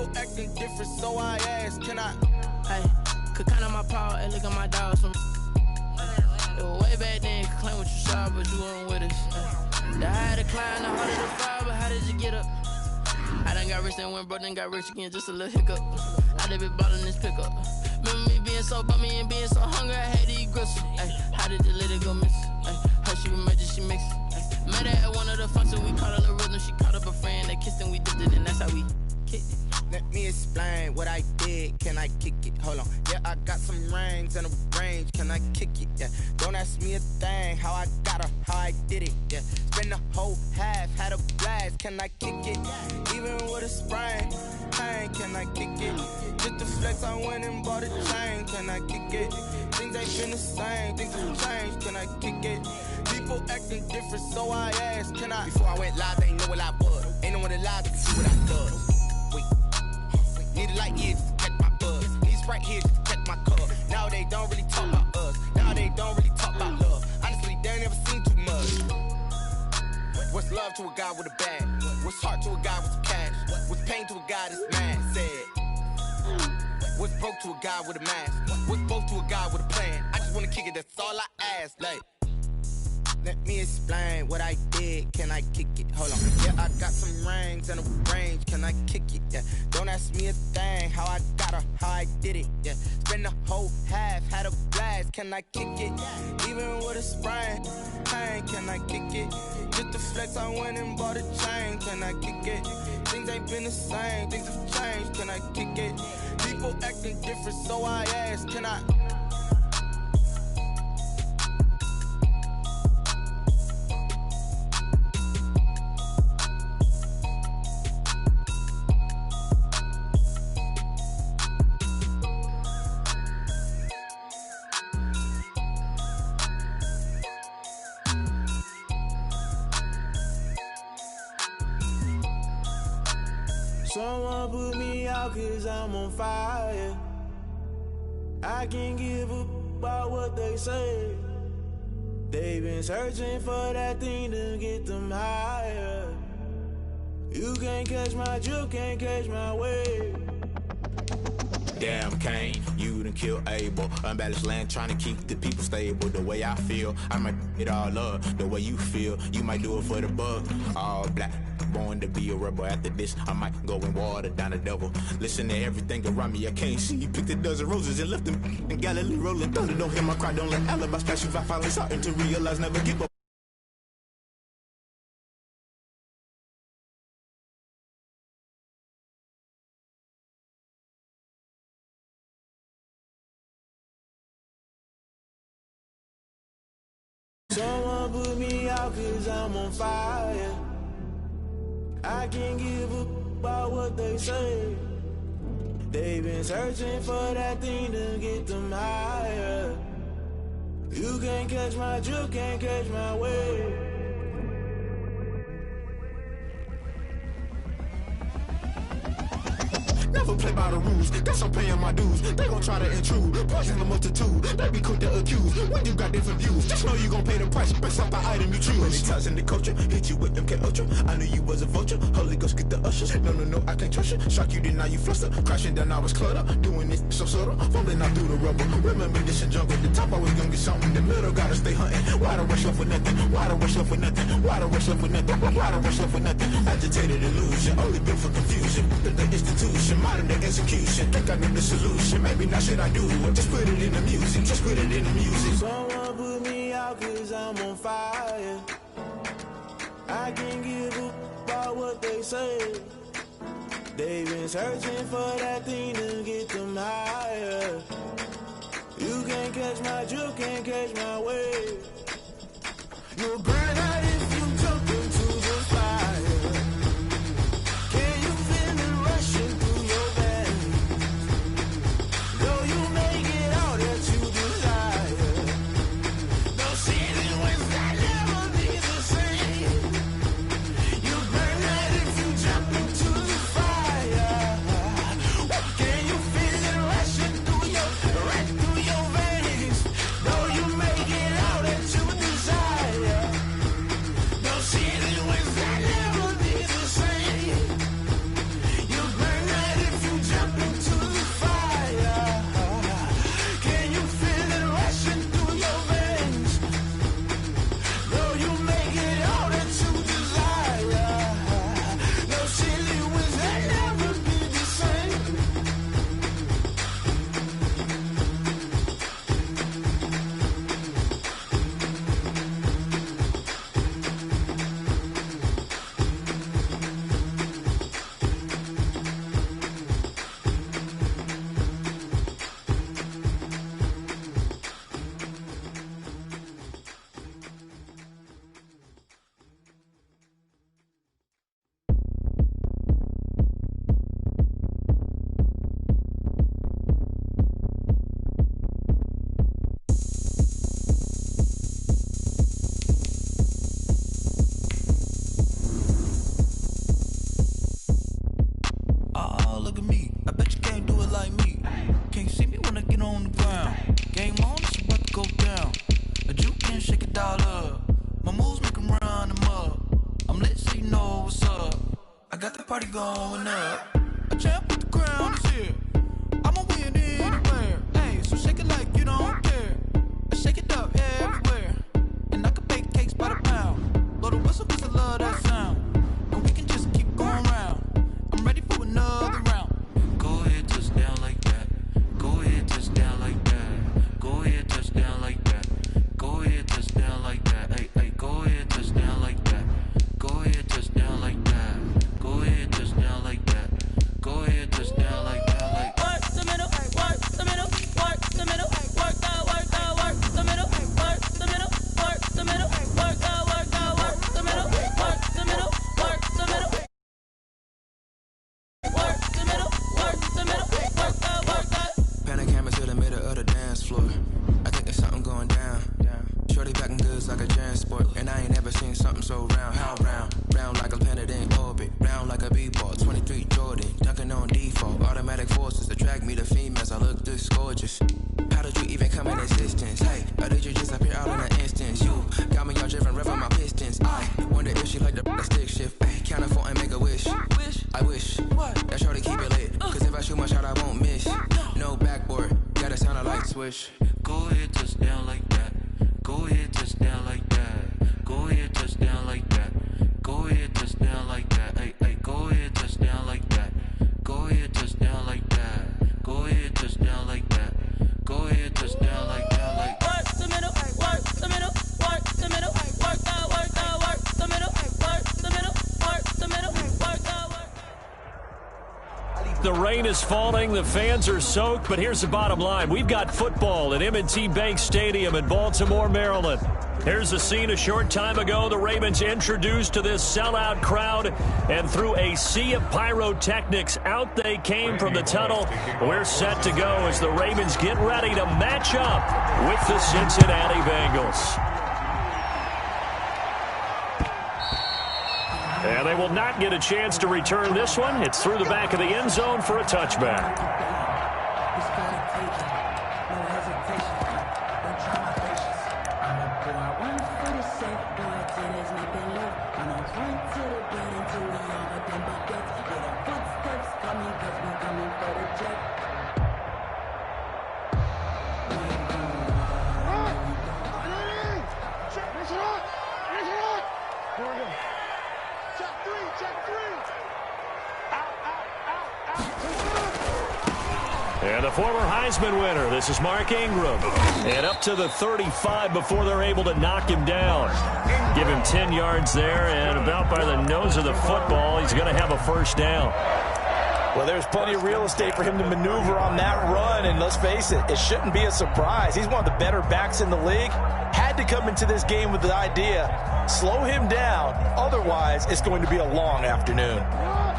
People acting different, so I asked, can I? Hey, could count on my power and look at my dogs. It was way back then, could claim what you saw, but you weren't with us. The higher the climb, the harder the fall, but how did you get up? I done got rich and went broke, then got rich again, just a little hiccup. I done been ballin' this pickup. Remember me being so bummy and being so hungry, I had to eat gristle. Ay, how did you let it go miss? Ay, how she imagine she mixed? Met her at one of the functions, we caught a little rhythm. She caught up a friend, they kissed and we dipped it, and that's how we kicked it. Let me explain what I did, can I kick it? Hold on, yeah, I got some rings and a range, can I kick it? Yeah, don't ask me a thing, how I got her, how I did it, yeah. Spend the whole half, had a blast, can I kick it? Even with a sprain, pain, can I kick it? Just the flex, I went and bought a chain, can I kick it? Things ain't been the same, things have changed, can I kick it? People acting different, so I asked, can I? Before I went live, they ain't know what I was. Ain't no one alive to see what I done. Need a light years to catch my buzz. Need Sprite here just to catch my cup. Now they don't really talk about us. Now they don't really talk about love. Honestly, they ain't never seen too much. What's love to a guy with a bag? What's heart to a guy with some cash? What's pain to a guy that's mad? Said. What's broke to a guy with a mask? What's both to a guy with a plan? I just wanna kick it, that's all I ask. Like, let me explain what I did, can I kick it? Hold on, yeah, I got some rings and a range, can I kick it? Yeah, don't ask me a thing, how I got her, how I did it? Yeah, spend the whole half, had a blast, can I kick it? Even with a sprain, pain, can I kick it? Just the flex, I went and bought a chain, can I kick it? Things ain't been the same, things have changed, can I kick it? People acting different, so I asked, can I? Someone put me out cause I'm on fire. I can't give up about what they say. They've been searching for that thing to get them higher. You can't catch my drift, can't catch my wave. Damn Kane, you done killed Abel. Unbalanced land trying to keep the people stable. The way I feel, I might it all up. The way you feel, you might do it for the bug. All black, born to be a rebel. After this, I might go and water down the devil. Listen to everything around me, I can't see. Picked a dozen roses and left them in Galilee rolling thunder. Don't hear my cry, don't let alibis pass you. If I finally starting to realize, never give up. Someone put me out cause I'm on fire. I can't give up about what they say. They've been searching for that thing to get them higher. You can't catch my drift, can't catch my wave. Never play by the rules, guess I'm paying my dues. They gon' try to intrude, poison the multitude. They be quick to accuse, when you got different views. Just know you gon' pay the price, based off the item you choose. Many times in the culture, hit you with MK Ultra. I knew you was a vulture, Holy Ghost get the ushers. No, I can't trust you. Shock you, then now you fluster. Crashing down, I was cluttered. Doing this so subtle, fumbling out through the rubble. Remember this in jungle, the top I was gonna get something. The middle gotta stay hunting. Why the rush left for nothing? Why the rush left for nothing? Why the rush left for nothing? Why the rush left for nothing? Agitated illusion, only built for confusion. The institution, modern day execution. Think I know the solution. Maybe not should I do it? Just put it in the music. Just put it in the music. Someone put me out cause I'm on fire. I can't give up about what they say. They've been searching for that thing to get them higher. You can't catch my drift, can't catch my wave. You'll burn out if you jump into the fire. Can you feel it rushing through your veins? Though you make it all that you desire. No ceiling when that never be the same. You burn out if you jump into the fire. Can you feel it rushing through your veins? Though you make it all that you desire. look at me. I bet you can't do it like me. Can't see me when I get on the ground. Game on, it's about to go down. A juke can shake it all up. My moves make them run them up. I'm lit so you know what's up. I got the party going up. A champ with the crown is here. I'ma win anywhere. Hey, so shake it like you don't care. I shake it up everywhere. And I can bake cakes by the pound. Blow the whistle cause I love that sound. And we can just keep going round. I'm ready for another round. Go ahead, touch down like that. Go ahead, touch down like that. Go ahead, touch down like that. Go ahead, touch down like that. Hey, hey, go ahead, touch down like that. Go ahead, touch down like that. Go ahead, touch down like that. Go ahead, touch down like that. Like work the middle, work the middle, work the middle, work that, work that, work the middle, work the middle, work the middle, work that, work that, work the middle, work the middle, work the middle, work the middle, work the middle, work that, work that. Pan the camera to the middle of the dance floor. I think there's something going down. Shorty packing goods like a transport, and I ain't never seen something so round. How round? Round like a planet in orbit, round like a b-ball. 23 Jordan, dunking on default. Automatic forces attract me to females. I look this gorgeous. How did you even come in existence? Hey, or did you just appear out in an instance? You got me all driven, revving my pistons. I wonder if she like the stick shift. Hey, count a 4 and make a wish. I wish that shorty keep it lit. Cause if I shoot my shot, I won't miss. No backboard, gotta sound a light switch. Go ahead, touch down like that. Go ahead, touch down like that. Go ahead, touch down like that. Go ahead, touch down like that. Hey, hey, go ahead, touch down like that. Go ahead, touch down like that. Go ahead, touch down like that. Go ahead, touch down like that. Like work the middle, work the middle, work the middle, work that, work that, work the middle, work the middle, work the middle, work that, work. The rain is falling, the fans are soaked, but here's the bottom line. We've got football at M&T Bank Stadium in Baltimore, Maryland. Here's the scene a short time ago. The Ravens introduced to this sellout crowd, and through a sea of pyrotechnics, out they came from the tunnel. We're set to go as the Ravens get ready to match up with the Cincinnati Bengals. And they will not get a chance to return this one. It's through the back of the end zone for a touchback. And the former Heisman winner, this is Mark Ingram. And up to the 35 before they're able to knock him down. Give him 10 yards there, and about by the nose of the football, he's going to have a first down. Well, there's plenty of real estate for him to maneuver on that run, and let's face it, it shouldn't be a surprise. He's one of the better backs in the league. Had to come into this game with the idea, slow him down, otherwise it's going to be a long afternoon.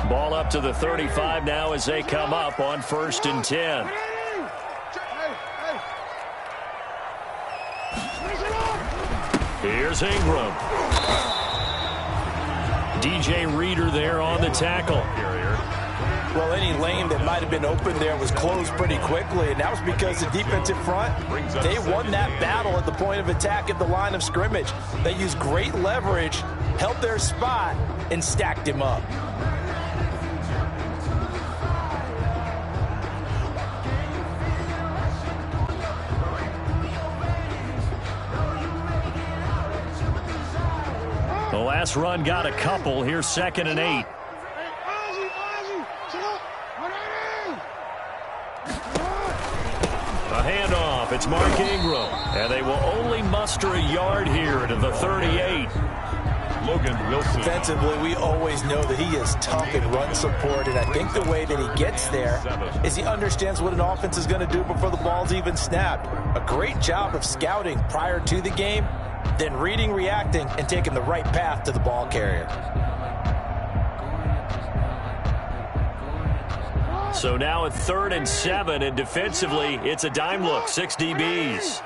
Ball up to the 35 now as they come up on 1st and 10. Here's Ingram. DJ Reader there on the tackle. Well, any lane that might have been open there was closed pretty quickly, and that was because the defensive front, they won that battle at the point of attack at the line of scrimmage. They used great leverage, held their spot, and stacked him up. The last run got a couple. Here's 2nd and 8. A handoff. It's Mark Ingram. And they will only muster a yard here to the 38. Logan Wilson. Defensively, we always know that he is tough in run support, and I think the way that he gets there is he understands what an offense is going to do before the ball's even snapped. A great job of scouting prior to the game, then reading, reacting, and taking the right path to the ball carrier. So now at 3rd and 7, and defensively, it's a dime look, 6 DBs.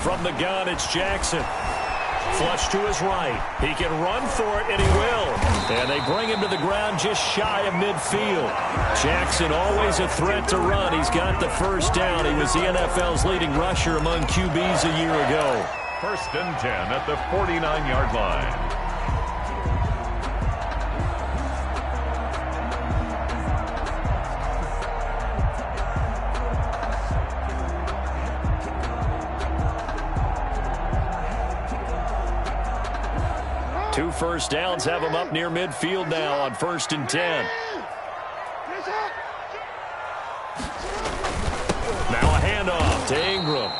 From the gun, it's Jackson. Flush to his right. He can run for it, and he will. And they bring him to the ground just shy of midfield. Jackson always a threat to run. He's got the first down. He was the NFL's leading rusher among QBs a year ago. 1st and 10 at the 49-yard line. Two first downs have him up near midfield now on 1st and 10. Now a handoff to Ingram.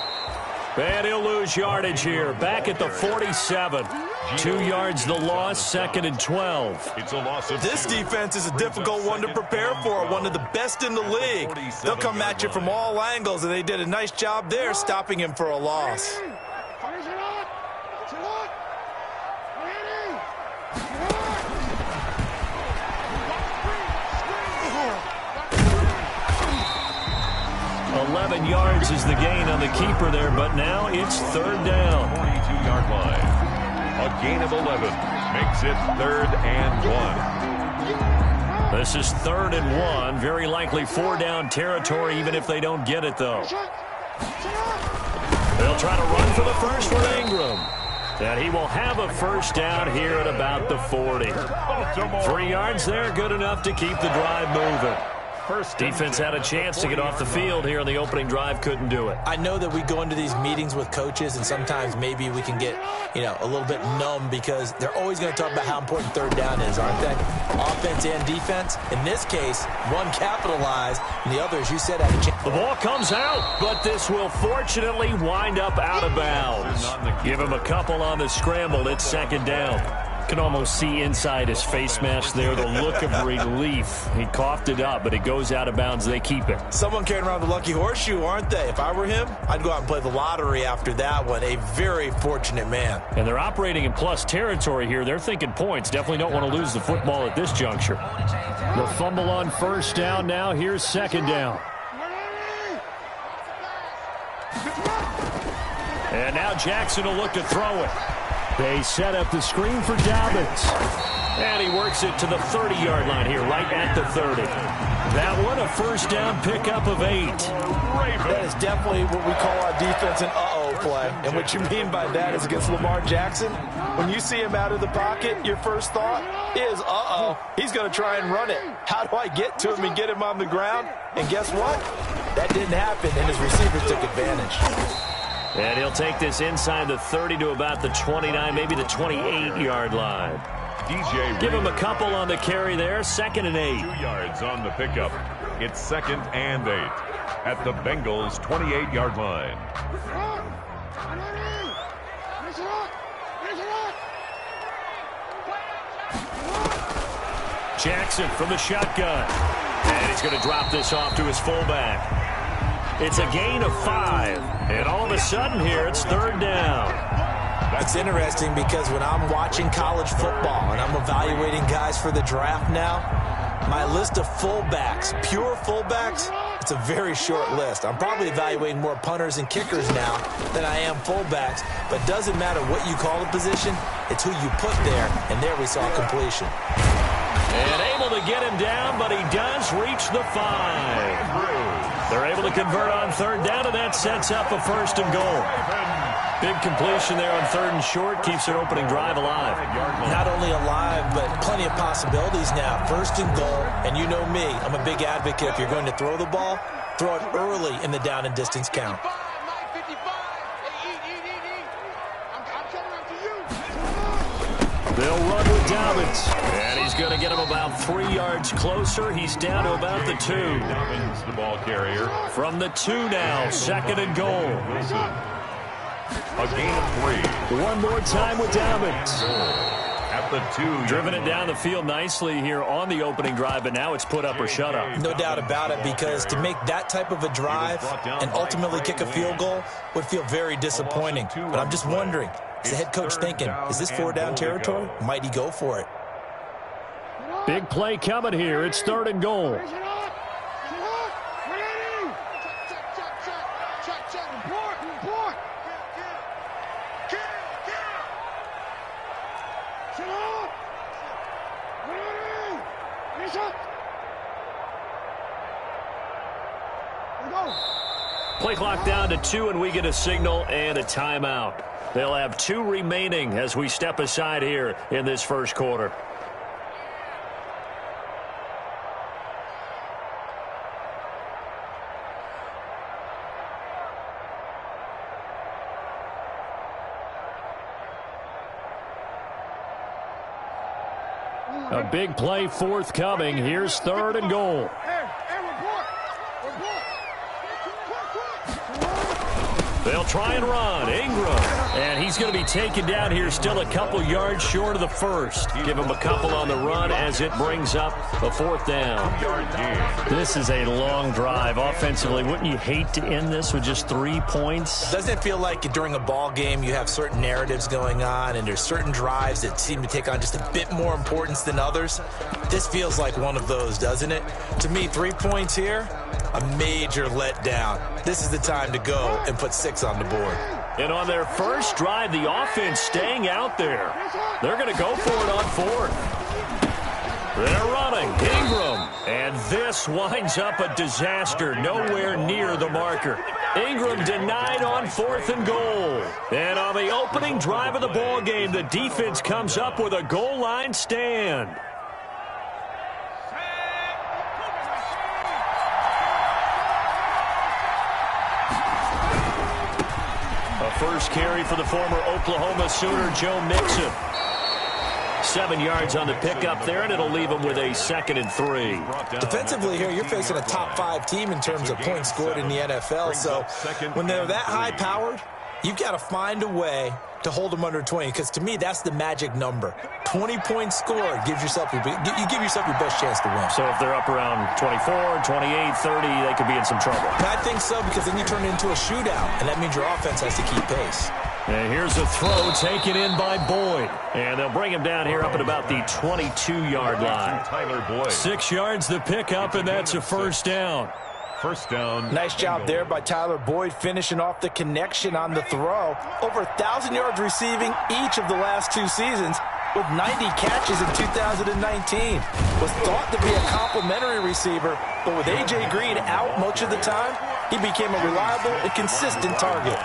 And he'll lose yardage here. Back at the 47. 2 yards the loss, 2nd and 12. It's a loss of This defense is a difficult one to prepare for, one of the best in the league. They'll come at you from all angles, and they did a nice job there stopping him for a loss. 11 yards is the gain on the keeper there, but now it's 3rd down. 42-yard line. A gain of 11 makes it 3rd and 1. This is 3rd and 1. Very likely 4 down territory, even if they don't get it, though. They'll try to run for the first with Ingram. And he will have a first down here at about the 40. 3 yards there, good enough to keep the drive moving. Defense had a chance to get off the field here on the opening drive, couldn't do it. I know that we go into these meetings with coaches, and sometimes maybe we can get, a little bit numb because they're always going to talk about how important 3rd down is, aren't they? Offense and defense. In this case, one capitalized, and the other, as you said, had a chance. The ball comes out, but this will fortunately wind up out of bounds. Give him a couple on the scramble. It's 2nd down. Can almost see inside his face mask there the look of relief. He coughed it up, but it goes out of bounds. They keep it. Someone carrying around the lucky horseshoe, aren't they? If I were him, I'd go out and play the lottery after that one. A very fortunate man. And they're operating in plus territory here. They're thinking points. Definitely don't want to lose the football at this juncture. The fumble on 1st down now. Here's 2nd down. And now Jackson will look to throw it. They set up the screen for Dobbins. And he works it to the 30-yard line here, right at the 30. That one, a first down pickup of 8. That is definitely what we call our defense an uh-oh play. And what you mean by that is against Lamar Jackson, when you see him out of the pocket, your first thought is, uh-oh, he's going to try and run it. How do I get to him and get him on the ground? And guess what? That didn't happen, and his receivers took advantage. And he'll take this inside the 30 to about the 29, maybe the 28-yard line. Give him a couple on the carry there. 2nd and 8. 2 yards on the pickup. It's 2nd and 8 at the Bengals' 28-yard line. Jackson from the shotgun. And he's going to drop this off to his fullback. It's a gain of 5. And all of a sudden here, it's 3rd down. It's interesting because when I'm watching college football and I'm evaluating guys for the draft now, my list of fullbacks, pure fullbacks, it's a very short list. I'm probably evaluating more punters and kickers now than I am fullbacks. But it doesn't matter what you call the position, it's who you put there. And there we saw completion. And able to get him down, but he does reach the 5. They're able to convert on 3rd down, and that sets up a 1st and goal. Big completion there on 3rd and short, keeps their opening drive alive. Not only alive, but plenty of possibilities now. 1st and goal, and you know me, I'm a big advocate. If you're going to throw the ball, throw it early in the down and distance count. They'll run with Dobbins. And he's going to get him about 3 yards closer. He's down to about the 2. Dobbins, the ball carrier. From the 2 now, 2nd and goal. A gain of 3. One more time with Dobbins. At the 2. Driven it down the field nicely here on the opening drive, but now it's put up or shut up. No doubt about it, because to make that type of a drive and ultimately kick a field goal would feel very disappointing. But I'm just wondering, is the head coach thinking, is this 4 down territory? Might he go for it? Big play coming here. It's 3rd and goal. Play clock down to 2, and we get a signal and a timeout. They'll have 2 remaining as we step aside here in this first quarter. A big play forthcoming. Here's 3rd and goal. They'll try and run. Ingram. And he's going to be taken down here, still a couple yards short of the first. Give him a couple on the run as it brings up a 4th down. This is a long drive offensively. Wouldn't you hate to end this with just 3 points? Doesn't it feel like during a ball game you have certain narratives going on and there's certain drives that seem to take on just a bit more importance than others? This feels like one of those, doesn't it? To me, 3 points here, a major letdown. This is the time to go and put 6 on the board. And on their first drive, the offense staying out there. They're going to go for it on 4th. They're running. Ingram. And this winds up a disaster. Nowhere near the marker. Ingram denied on 4th and goal. And on the opening drive of the ball game, the defense comes up with a goal line stand. First carry for the former Oklahoma Sooner, Joe Mixon. 7 yards on the pickup there, and it'll leave him with a 2nd and 3. Defensively here, you're facing a top 5 team in terms of points scored in the NFL. So when they're that high-powered, you've got to find a way to hold them under 20, because to me, that's the magic number. 20 points scored gives yourself you give yourself your best chance to win. So if they're up around 24, 28, 30, they could be in some trouble. I think so, because then you turn it into a shootout, and that means your offense has to keep pace. And here's a throw taken in by Boyd. And they'll bring him down here up at about the 22-yard line. 6 yards the pickup, and that's a first down. First down. Nice job there by Tyler Boyd, finishing off the connection on the throw. Over 1,000 yards receiving each of the last 2 seasons, with 90 catches in 2019. Was thought to be a complimentary receiver, but with A.J. Green out much of the time, he became a reliable and consistent target.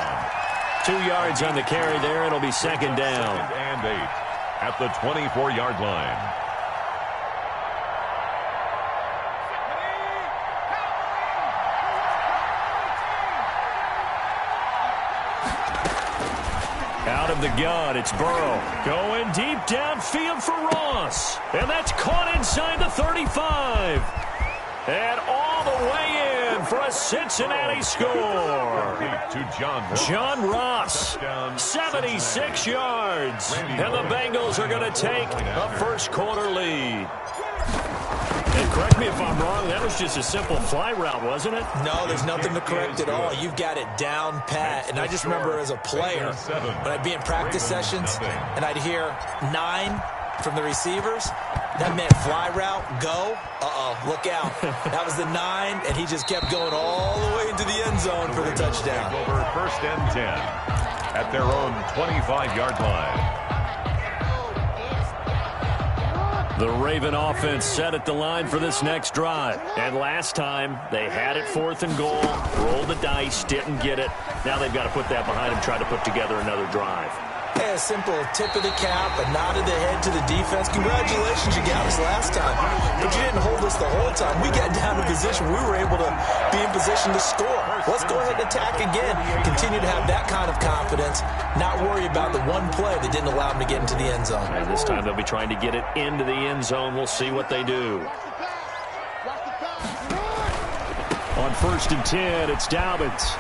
2 yards on the carry there. It'll be 2nd down. 2nd and 8 at the 24-yard line. Out of the gun, it's Burrow. Going deep downfield for Ross. And that's caught inside the 35. And all the way in for a Cincinnati score. To John Ross, 76 yards. And the Bengals are going to take a first quarter lead. And correct me if I'm wrong, that was just a simple fly route, wasn't it? No, there's nothing to correct at all. You've got it down pat. And I just remember as a player, when I'd be in practice sessions and I'd hear 9 from the receivers, that meant fly route, go. Look out. That was the 9, and he just kept going all the way into the end zone for the touchdown. Over 1st and 10 at their own 25-yard line. The Raven offense set at the line for this next drive. And last time, they had it 4th and goal, rolled the dice, didn't get it. Now they've got to put that behind them, try to put together another drive. Hey, a simple tip of the cap, a nod of the head to the defense. Congratulations, you got us last time. But you didn't hold us the whole time. We got down to position. We were able to be in position to score. Let's go ahead and attack again. Continue to have that kind of confidence. Not worry about the one play that didn't allow them to get into the end zone. And this time they'll be trying to get it into the end zone. We'll see what they do. On 1st and 10, it's Dobbins.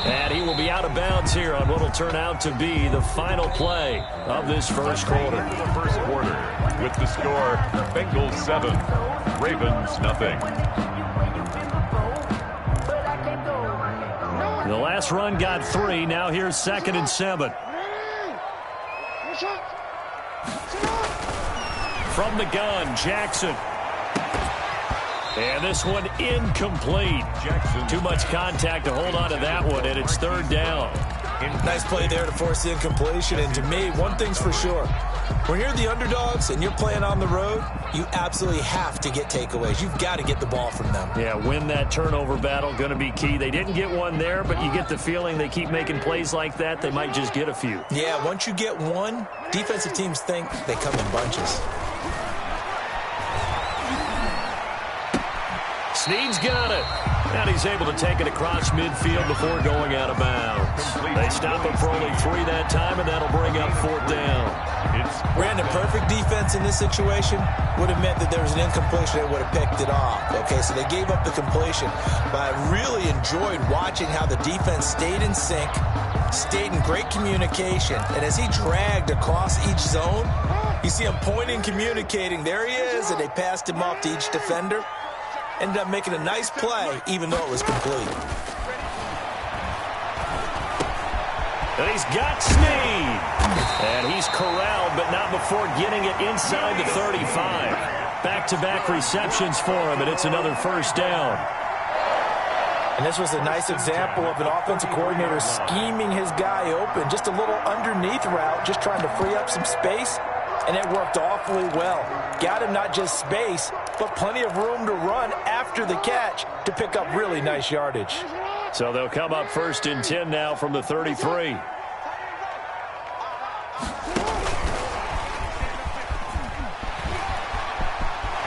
And he will be out of bounds here on what will turn out to be the final play of this first quarter. The first quarter with the score, Bengals 7, Ravens nothing. The last run got 3. Now here's 2nd and 7. From the gun, Jackson. And this one incomplete. Too much contact to hold on to that one, and it's 3rd down. Nice play there to force the incompletion. And to me, one thing's for sure. When you're the underdogs and you're playing on the road, you absolutely have to get takeaways. You've got to get the ball from them. Yeah, win that turnover battle, going to be key. They didn't get one there, but you get the feeling they keep making plays like that, they might just get a few. Yeah, once you get one, defensive teams think they come in bunches. Snead's got it. And he's able to take it across midfield before going out of bounds. They stop him for only 3 that time, and that'll bring up 4th down. Brandon, perfect defense in this situation would have meant that there was an incompletion that would have picked it off. Okay, so they gave up the completion. But I really enjoyed watching how the defense stayed in sync, stayed in great communication. And as he dragged across each zone, you see him pointing, communicating. There he is, and they passed him off to each defender. Ended up making a nice play, even though it was complete. And he's got Snead. And he's corralled, but not before getting it inside the 35. Back-to-back receptions for him, and it's another 1st down. And this was a nice example of an offensive coordinator scheming his guy open. Just a little underneath route, just trying to free up some space. And it worked awfully well. Got him not just space, but plenty of room to run after the catch to pick up really nice yardage. So they'll come up 1st and 10 now from the 33.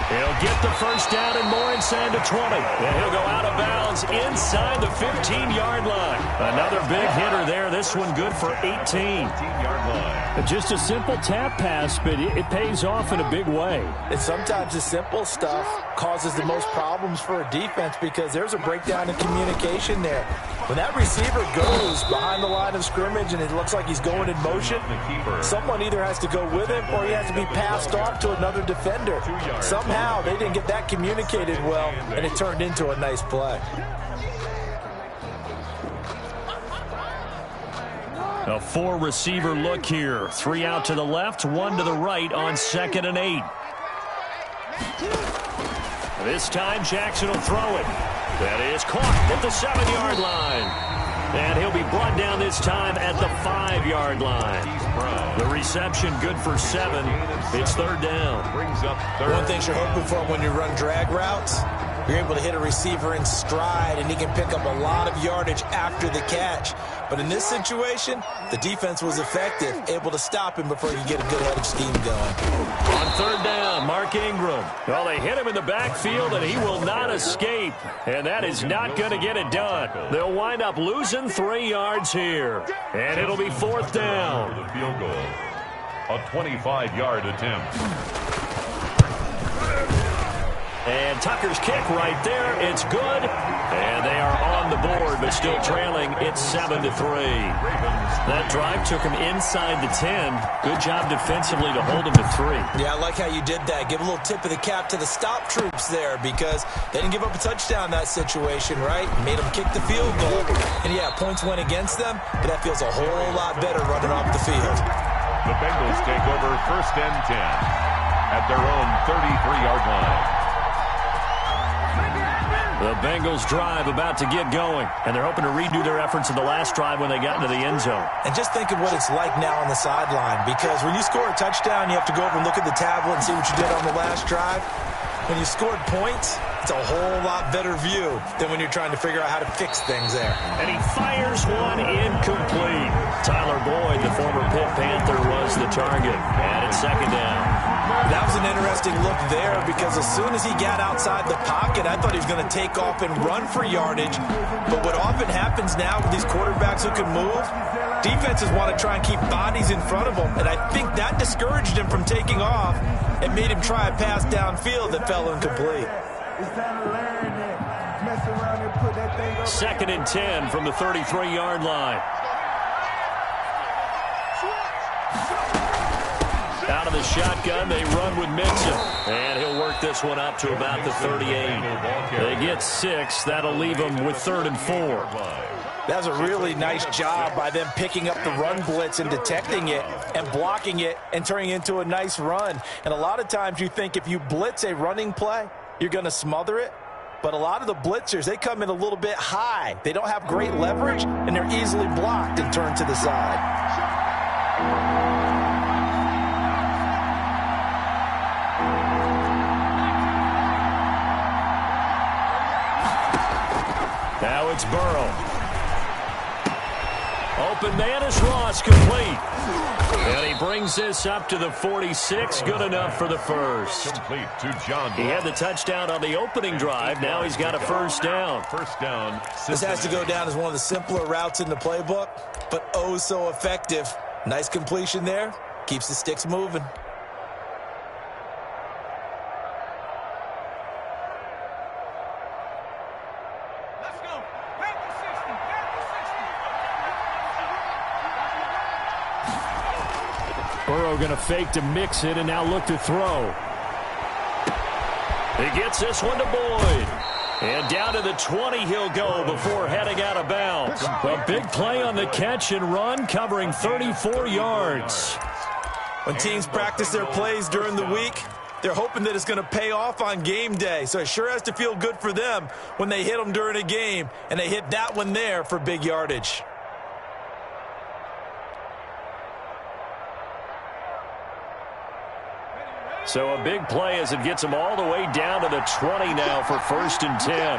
He'll get the 1st down and more inside the 20. And he'll go out of bounds inside the 15-yard line. Another big hitter there. This one good for 18. Just a simple tap pass, but it pays off in a big way. And sometimes the simple stuff causes the most problems for a defense because there's a breakdown in communication there. When that receiver goes behind the line of scrimmage and it looks like he's going in motion, someone either has to go with him or he has to be passed off to another defender. Somehow they didn't get that communicated well, and it turned into a nice play. A 4-receiver look here. 3 out to the left, 1 to the right on 2nd and 8. This time Jackson will throw it. That is caught at the 7-yard line. And he'll be brought down this time at the 5-yard line. The reception good for 7. It's 3rd down. One thing you're hoping for when you run drag routes, you're able to hit a receiver in stride, and he can pick up a lot of yardage after the catch. But in this situation, the defense was effective, able to stop him before he could get a good head of steam going. On 3rd down, Mark Ingram. Well, they hit him in the backfield, and he will not escape. And that is not going to get it done. They'll wind up losing 3 yards here. And it'll be 4th down. The field goal. A 25-yard attempt. And Tucker's kick right there. It's good. And they are on the board, but still trailing. It's 7-3. That drive took him inside the 10. Good job defensively to hold him to 3. Yeah, I like how you did that. Give a little tip of the cap to the stop troops there because they didn't give up a touchdown in that situation, right? Made them kick the field goal. And, yeah, points went against them, but that feels a whole lot better running off the field. The Bengals take over 1st and 10 at their own 33-yard line. The Bengals drive about to get going, and they're hoping to redo their efforts in the last drive when they got into the end zone. And just think of what it's like now on the sideline, because when you score a touchdown, you have to go over and look at the tablet and see what you did on the last drive. When you scored points, it's a whole lot better view than when you're trying to figure out how to fix things there. And he fires one incomplete. Tyler Boyd, the former Pitt Panther, was the target. And it's 2nd down. That was an interesting look there because as soon as he got outside the pocket, I thought he was going to take off and run for yardage. But what often happens now with these quarterbacks who can move, defenses want to try and keep bodies in front of them. And I think that discouraged him from taking off and made him try a pass downfield that fell incomplete. 2nd and 10 from the 33-yard line. Out of the shotgun, they run with Mixon. And he'll work this one up to about the 38. They get 6. That'll leave them with 3rd and 4. That was a really nice job by them picking up the run blitz and detecting it and blocking it and turning it into a nice run. And a lot of times you think if you blitz a running play, you're going to smother it. but a lot of the blitzers, they come in a little bit high. They don't have great leverage, and they're easily blocked and turned to the side. Now it's Burrow. Open man is Ross, complete. And he brings this up to the 46, good enough for the first. Complete to John. He had the touchdown on the opening drive. Now he's got a first down. First down. This has to go down as one of the simpler routes in the playbook, but oh so effective. Nice completion there. Keeps the sticks moving. Burrow going to fake to mix it and now look to throw. He gets this one to Boyd. And down to the 20 he'll go before heading out of bounds. A big play on the catch and run, covering 34 yards. When teams practice their plays during the week, they're hoping that it's going to pay off on game day. So it sure has to feel good for them when they hit them during a game, and they hit that one there for big yardage. So a big play as it gets them all the way down to the 20 now for 1st and 10.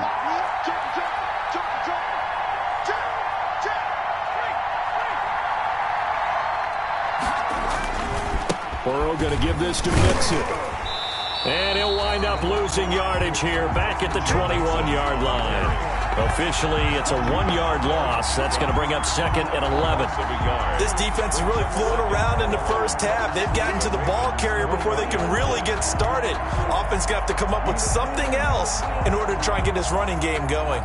Burrow going to give this to Mixon. And he'll wind up losing yardage here back at the 21-yard line. Officially, it's a 1-yard loss. That's going to bring up 2nd and 11. This defense is really floating around in the first half. They've gotten to the ball carrier before they can really get started. Offense going to have to come up with something else in order to try and get this running game going.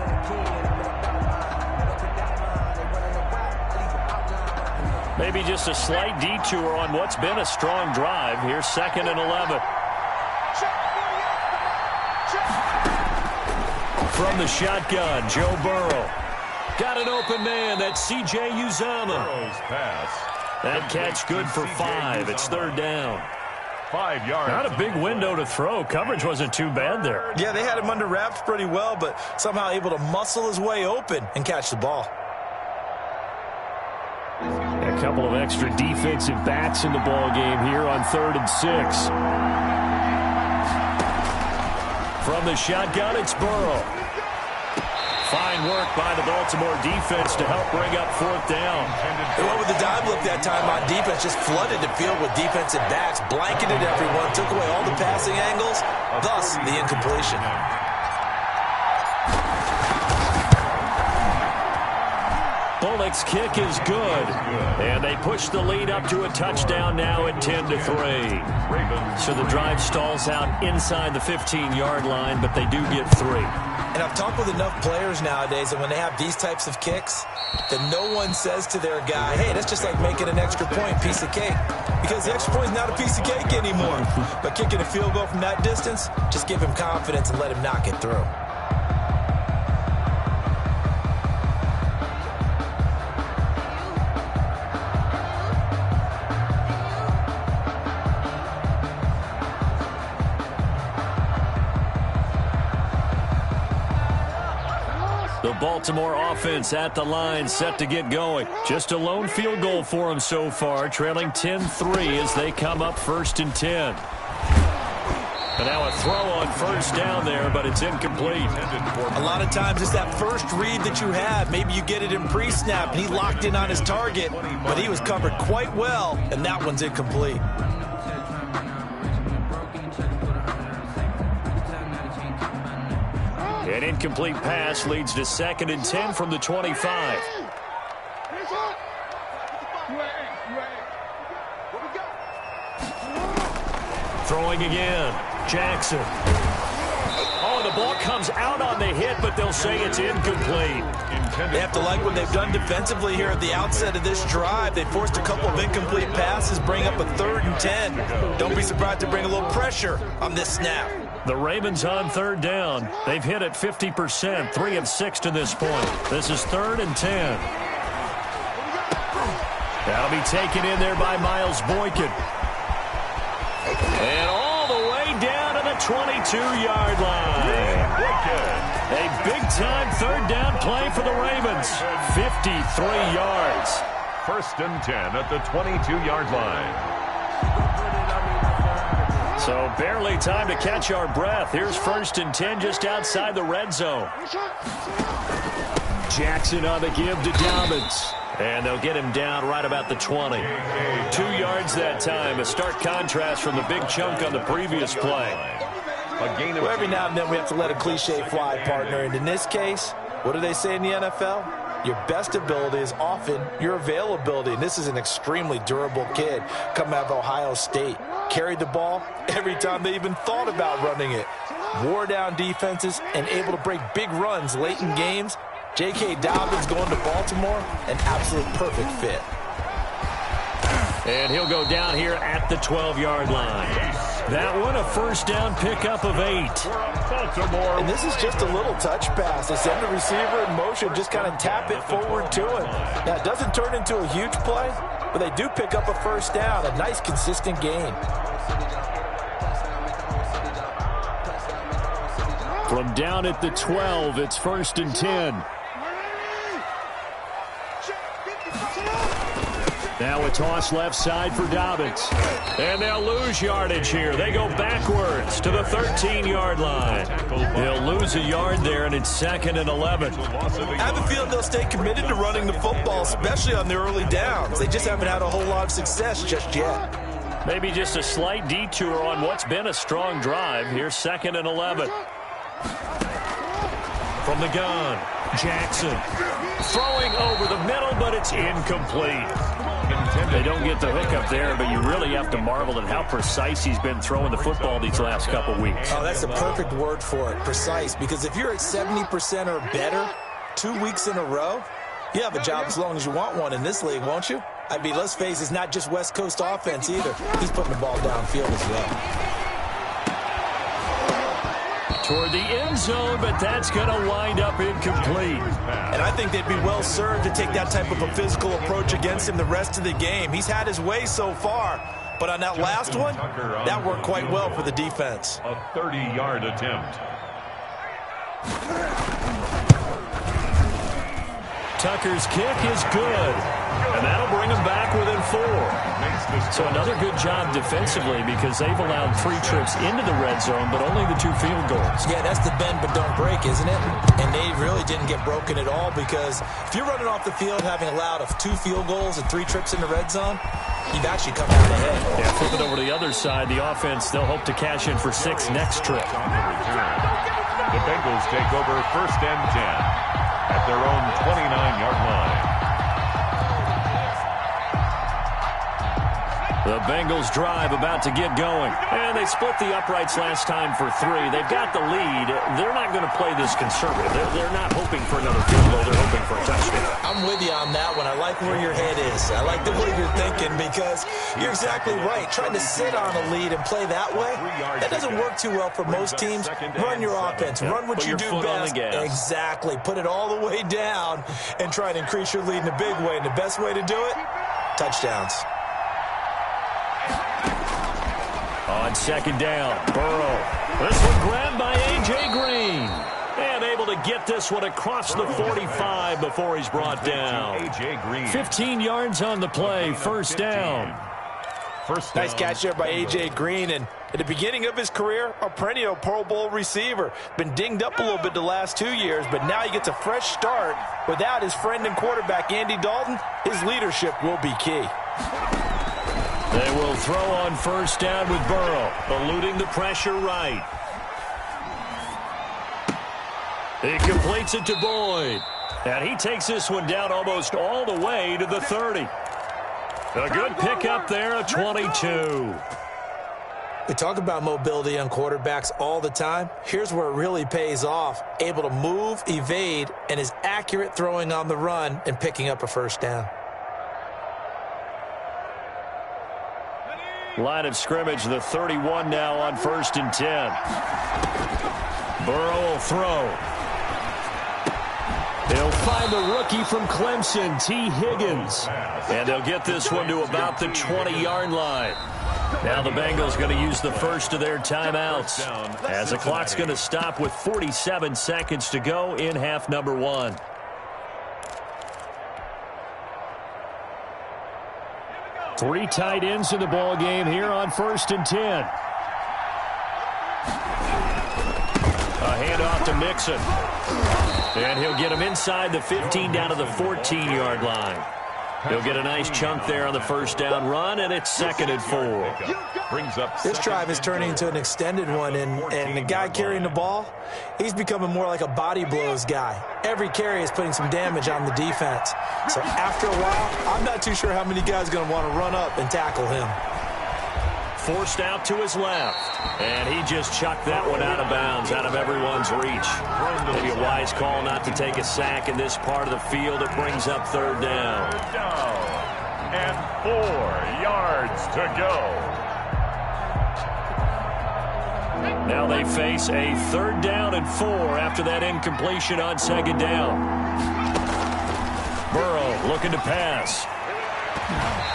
Maybe just a slight detour on what's been a strong drive. Here's 2nd and 11. From the shotgun, Joe Burrow. Got an open man. That's C.J. Uzomah. Burrow's pass. That catch good for 5. It's 3rd down. 5 yards. Not a big window to throw. Coverage wasn't too bad there. Yeah, they had him under wraps pretty well, but somehow able to muscle his way open and catch the ball. A couple of extra defensive backs in the ball game here on 3rd and 6. From the shotgun, it's Burrow. Fine work by the Baltimore defense to help bring up 4th down. They went with the dime look that time on defense, just flooded the field with defensive backs, blanketed everyone, took away all the passing angles, thus the incompletion. Bullock's kick is good, and they push the lead up to a touchdown now at 10-3. So the drive stalls out inside the 15-yard line, but they do get 3. And I've talked with enough players nowadays that when they have these types of kicks, that no one says to their guy, hey, that's just like making an extra point, piece of cake. Because the extra point is not a piece of cake anymore. But kicking a field goal from that distance, just give him confidence and let him knock it through. The Baltimore offense at the line, set to get going. Just a lone field goal for them so far, trailing 10-3 as they come up 1st and 10. And now a throw on 1st down there, but it's incomplete. A lot of times it's that first read that you have. Maybe you get it in pre-snap, and he locked in on his target, but he was covered quite well, and that one's incomplete. An incomplete pass leads to 2nd and 10 from the 25. Throwing again. Jackson. Oh, the ball comes out on the hit, but they'll say it's incomplete. They have to like what they've done defensively here at the outset of this drive. They forced a couple of incomplete passes, bring up a 3rd and 10. Don't be surprised to bring a little pressure on this snap. The Ravens on 3rd down. They've hit it 50%, 3 of 6 to this point. This is 3rd and 10. That'll be taken in there by Miles Boykin. And all the way down to the 22-yard line. A big-time third down play for the Ravens. 53 yards. First and 10 at the 22-yard line. So barely time to catch our breath. Here's first and 10 just outside the red zone. Jackson on the give to Dobbins. And they'll get him down right about the 20. 2 yards that time. A stark contrast from the big chunk on the previous play. Well, every now and then we have to let a cliche fly, partner. And in this case, what do they say in the NFL? Your best ability is often your availability. And this is an extremely durable kid coming out of Ohio State. Carried the ball every time they even thought about running it. Wore down defenses and able to break big runs late in games. J.K. Dobbins going to Baltimore, an absolute perfect fit. And he'll go down here at the 12-yard line. That one, a first down pickup of 8. And this is just a little touch pass. They send the receiver in motion, just kind of tap it forward to him. Now, it doesn't turn into a huge play, but they do pick up a first down, a nice, consistent gain. From down at the 12, it's first and 10. Now a toss left side for Dobbins. And they'll lose yardage here. They go backwards to the 13-yard line. They'll lose a yard there, and it's second and 11. I have a feeling they'll stay committed to running the football, especially on the early downs. They just haven't had a whole lot of success just yet. Maybe just a slight detour on what's been a strong drive. Here's second and 11. From the gun, Jackson. Throwing over the middle, but it's incomplete. They don't get the hook up there, but you really have to marvel at how precise he's been throwing the football these last couple weeks. Oh, that's a perfect word for it, precise, because if you're at 70% or better 2 weeks in a row, you have a job as long as you want one in this league, won't you? I mean, let's face it, it's not just West Coast offense either. He's putting the ball downfield as well. Toward the end zone, but that's going to wind up incomplete. And I think they'd be well served to take that type of a physical approach against him the rest of the game. He's had his way so far, but on that last one, that worked quite well for the defense. A 30-yard attempt. Tucker's kick is good, and that'll bring him back within 4. So another good job defensively because they've allowed 3 trips into the red zone, but only the 2 field goals. Yeah, that's the bend but don't break, isn't it? And they really didn't get broken at all because if you're running off the field having allowed 2 field goals and 3 trips in the red zone, you've actually come out ahead. Yeah, flip it over to the other side. The offense, they'll hope to cash in for 6 next trip. The Bengals take over first and 10 at their own 29-yard line. The Bengals drive about to get going. And they split the uprights last time for 3. They've got the lead. They're not going to play this conservative. They're not hoping for another field goal. They're hoping for a touchdown. I'm with you on that one. I like where your head is. I like the way you're thinking because you're exactly right. Trying to sit on a lead and play that way, that doesn't work too well for most teams. Run your offense. Run what you do best. Exactly. Put it all the way down and try to increase your lead in a big way. And the best way to do it, touchdowns. On second down, Burrow. This one grabbed by A.J. Green. And able to get this one across the 45 before he's brought down. 15 yards on the play, first down. Nice catch there by A.J. Green. And at the beginning of his career, a perennial Pro Bowl receiver. Been dinged up a little bit the last 2 years, but now he gets a fresh start. Without his friend and quarterback, Andy Dalton, his leadership will be key. They will throw on first down with Burrow, eluding the pressure right. He completes it to Boyd. And he takes this one down almost all the way to the 30. A good pickup there, a 22. We talk about mobility on quarterbacks all the time. Here's where it really pays off. Able to move, evade, and is accurate throwing on the run and picking up a first down. Line of scrimmage, the 31 now on first and 10. Burrow will throw. They'll find the rookie from Clemson, T. Higgins. And they'll get this one to about the 20-yard line. Now the Bengals going to use the first of their timeouts as the clock's going to stop with 47 seconds to go in half number 1. Three tight ends in the ball game here on 1st and 10. A handoff to Mixon. And he'll get him inside the 15 down to the 14-yard line. He'll get a nice chunk there on the first down run, and it's 2nd and 4. This drive is turning into an extended one, and the guy carrying the ball, he's becoming more like a body blows guy. Every carry is putting some damage on the defense. So after a while, I'm not too sure how many guys are going to want to run up and tackle him. Forced out to his left, and he just chucked that one out of bounds, out of everyone's reach. Maybe a wise call not to take a sack in this part of the field. It brings up 3rd down. And 4 yards to go. Now they face a 3rd down and 4 after that incompletion on 2nd down. Burrow looking to pass.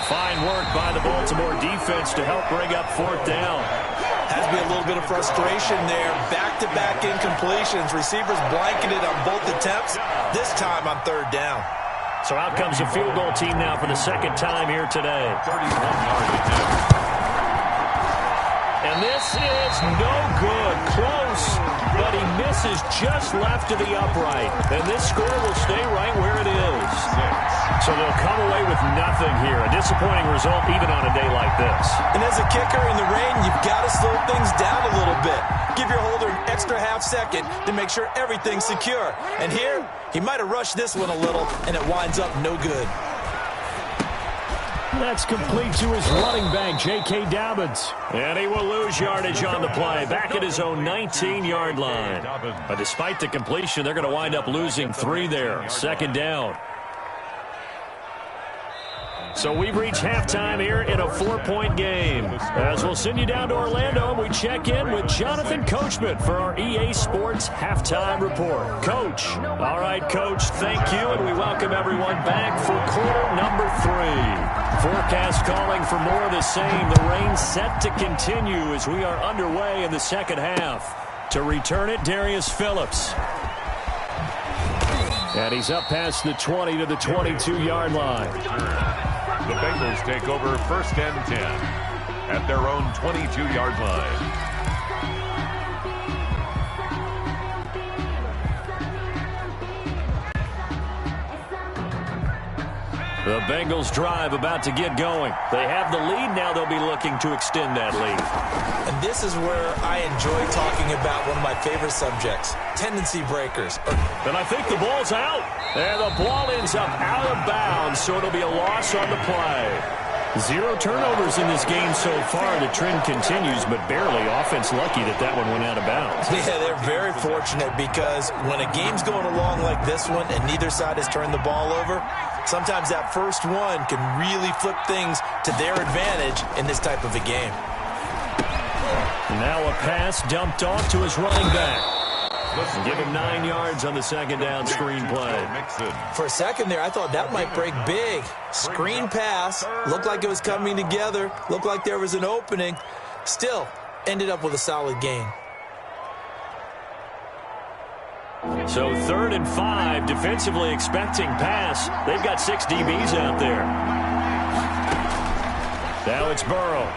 Fine work by the Baltimore defense to help bring up 4th down. Has to be a little bit of frustration there. Back-to-back incompletions. Receivers blanketed on both attempts. This time on 3rd down. So out comes the field goal team now for the 2nd time here today. 31-yard attempt. And this is no good. Close, but he misses just left of the upright. And this score will stay right where it is. So they'll come away with nothing here. A disappointing result even on a day like this. And as a kicker in the rain, you've got to slow things down a little bit. Give your holder an extra half second to make sure everything's secure. And here, he might have rushed this one a little, and it winds up no good. That's complete to his running back, J.K. Dobbins. And he will lose yardage on the play, back at his own 19-yard line. But despite the completion, they're going to wind up losing 3 there. 2nd down. So we've reached halftime here in a 4-point game. As we'll send you down to Orlando, and we check in with Jonathan Coachman for our EA Sports Halftime Report. Coach. All right, Coach, thank you, and we welcome everyone back for quarter number 3. Forecast calling for more of the same. The rain set to continue as we are underway in the 2nd half. To return it, Darius Phillips. And he's up past the 20 to the 22-yard line. The Bengals take over 1st and 10 at their own 22-yard line. The Bengals drive about to get going. They have the lead. Now they'll be looking to extend that lead. And this is where I enjoy talking about one of my favorite subjects, tendency breakers. And I think the ball's out. And the ball ends up out of bounds, so it'll be a loss on the play. 0 turnovers in this game so far. The trend continues, but barely. Offense lucky that one went out of bounds. Yeah, they're very fortunate because when a game's going along like this one and neither side has turned the ball over, sometimes that first one can really flip things to their advantage in this type of a game. Now a pass dumped off to his running back. Give him 9 yards on the 2nd down screen play. For a second there, I thought that might break big. Screen pass. Looked like it was coming together. Looked like there was an opening. Still, ended up with a solid gain. So 3rd and 5, defensively expecting pass. They've got 6 DBs out there. Now it's Burrow.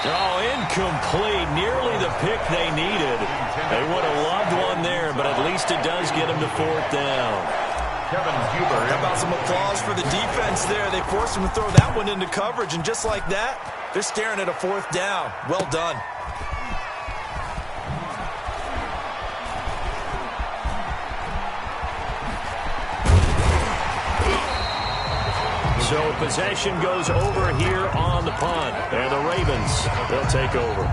Oh, incomplete. Nearly the pick they needed. They would have loved one there, but at least it does get them to 4th down. How about some applause for the defense there? They forced him to throw that one into coverage, and just like that, they're staring at a 4th down. Well done. So possession goes over here on the punt. And the Ravens, they'll take over.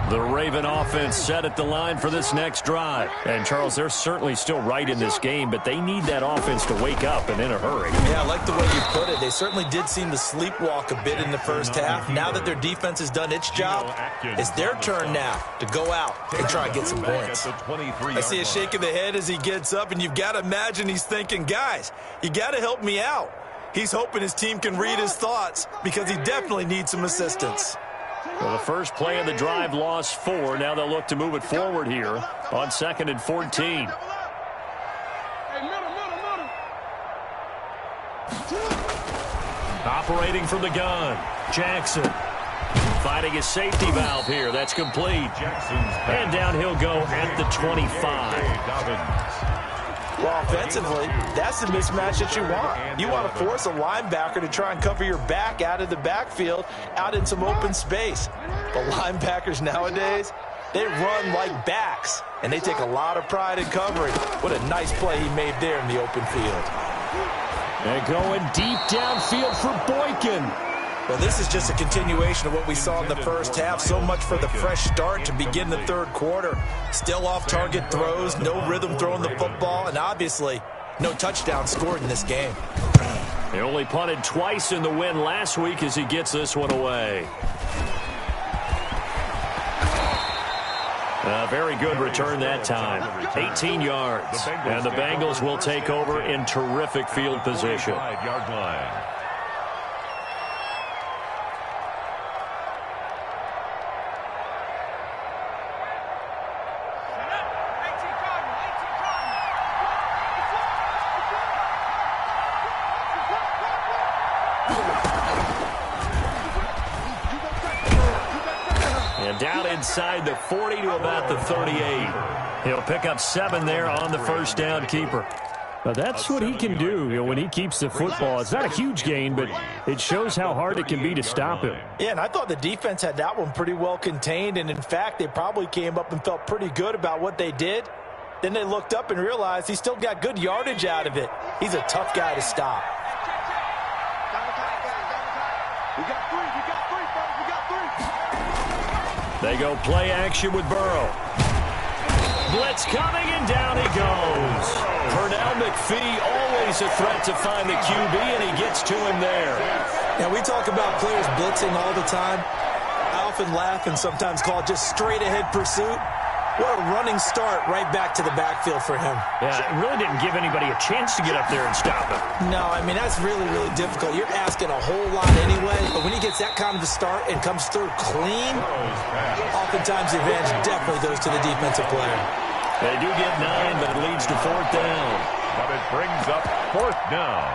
The Raven offense set at the line for this next drive. And, Charles, they're certainly still right in this game, but they need that offense to wake up and in a hurry. Yeah, I like the way you put it. They certainly did seem to sleepwalk a bit in the first half. Now that their defense has done its job, it's their turn now to go out and try and get some points. I see a shake of the head as he gets up, and you've got to imagine he's thinking, guys, you got to help me out. He's hoping his team can read his thoughts because he definitely needs some assistance. Well, the first play of the drive lost 4. Now they'll look to move it forward here on 2nd and 14. Operating from the gun, Jackson. Finding his safety valve here. That's complete. And down he'll go at the 25. Well, offensively, that's the mismatch that you want. You want to force a linebacker to try and cover your back out of the backfield, out in some open space. But linebackers nowadays, they run like backs, and they take a lot of pride in covering. What a nice play he made there in the open field. And going deep downfield for Boykin. Well, this is just a continuation of what we saw in the first half. So much for the fresh start to begin the third quarter. Still off-target throws, no rhythm throwing the football, and obviously no touchdown scored in this game. He only punted twice in the win last week as he gets this one away. A very good return that time. 18 yards. And the Bengals will take over in terrific field position. Down inside the 40 to about the 38. He'll pick up 7 there on the first down keeper. Now that's what he can do, when he keeps the football. It's not a huge gain, but it shows how hard it can be to stop him. Yeah, and I thought the defense had that one pretty well contained, and in fact, they probably came up and felt pretty good about what they did. Then they looked up and realized he still got good yardage out of it. He's a tough guy to stop. They go play action with Burrow. Blitz coming, and down he goes. Pernell McPhee, always a threat to find the QB, and he gets to him there. Now, we talk about players blitzing all the time. I often laugh and sometimes call it just straight-ahead pursuit. What a running start right back to the backfield for him. Yeah, it really didn't give anybody a chance to get up there and stop him. No, I mean, that's really, really difficult. You're asking a whole lot anyway, but when he gets that kind of a start and comes through clean, oftentimes the advantage definitely goes to the defensive player. They do get 9, but it leads to 4th down. But it brings up 4th down.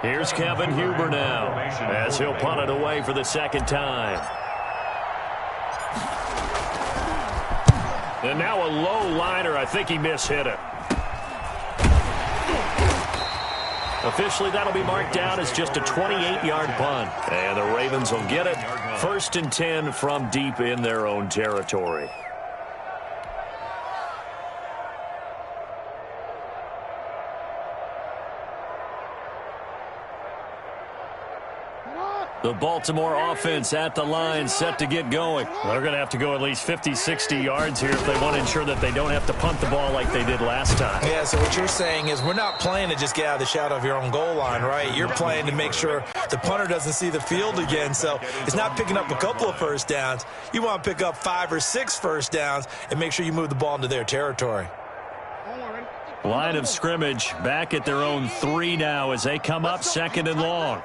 Here's Kevin Huber now, as he'll punt it away for the second time. And now a low liner. I think he mishit it. Officially, that'll be marked down as just a 28-yard punt. And the Ravens will get it. 1st and 10 from deep in their own territory. The Baltimore offense at the line, set to get going. They're going to have to go at least 50, 60 yards here if they want to ensure that they don't have to punt the ball like they did last time. Yeah, so what you're saying is we're not playing to just get out of the shadow of your own goal line, right? You're playing to make sure the punter doesn't see the field again. So it's not picking up a couple of first downs. You want to pick up 5 or 6 first downs and make sure you move the ball into their territory. Line of scrimmage back at their own 3 now as they come up 2nd and long.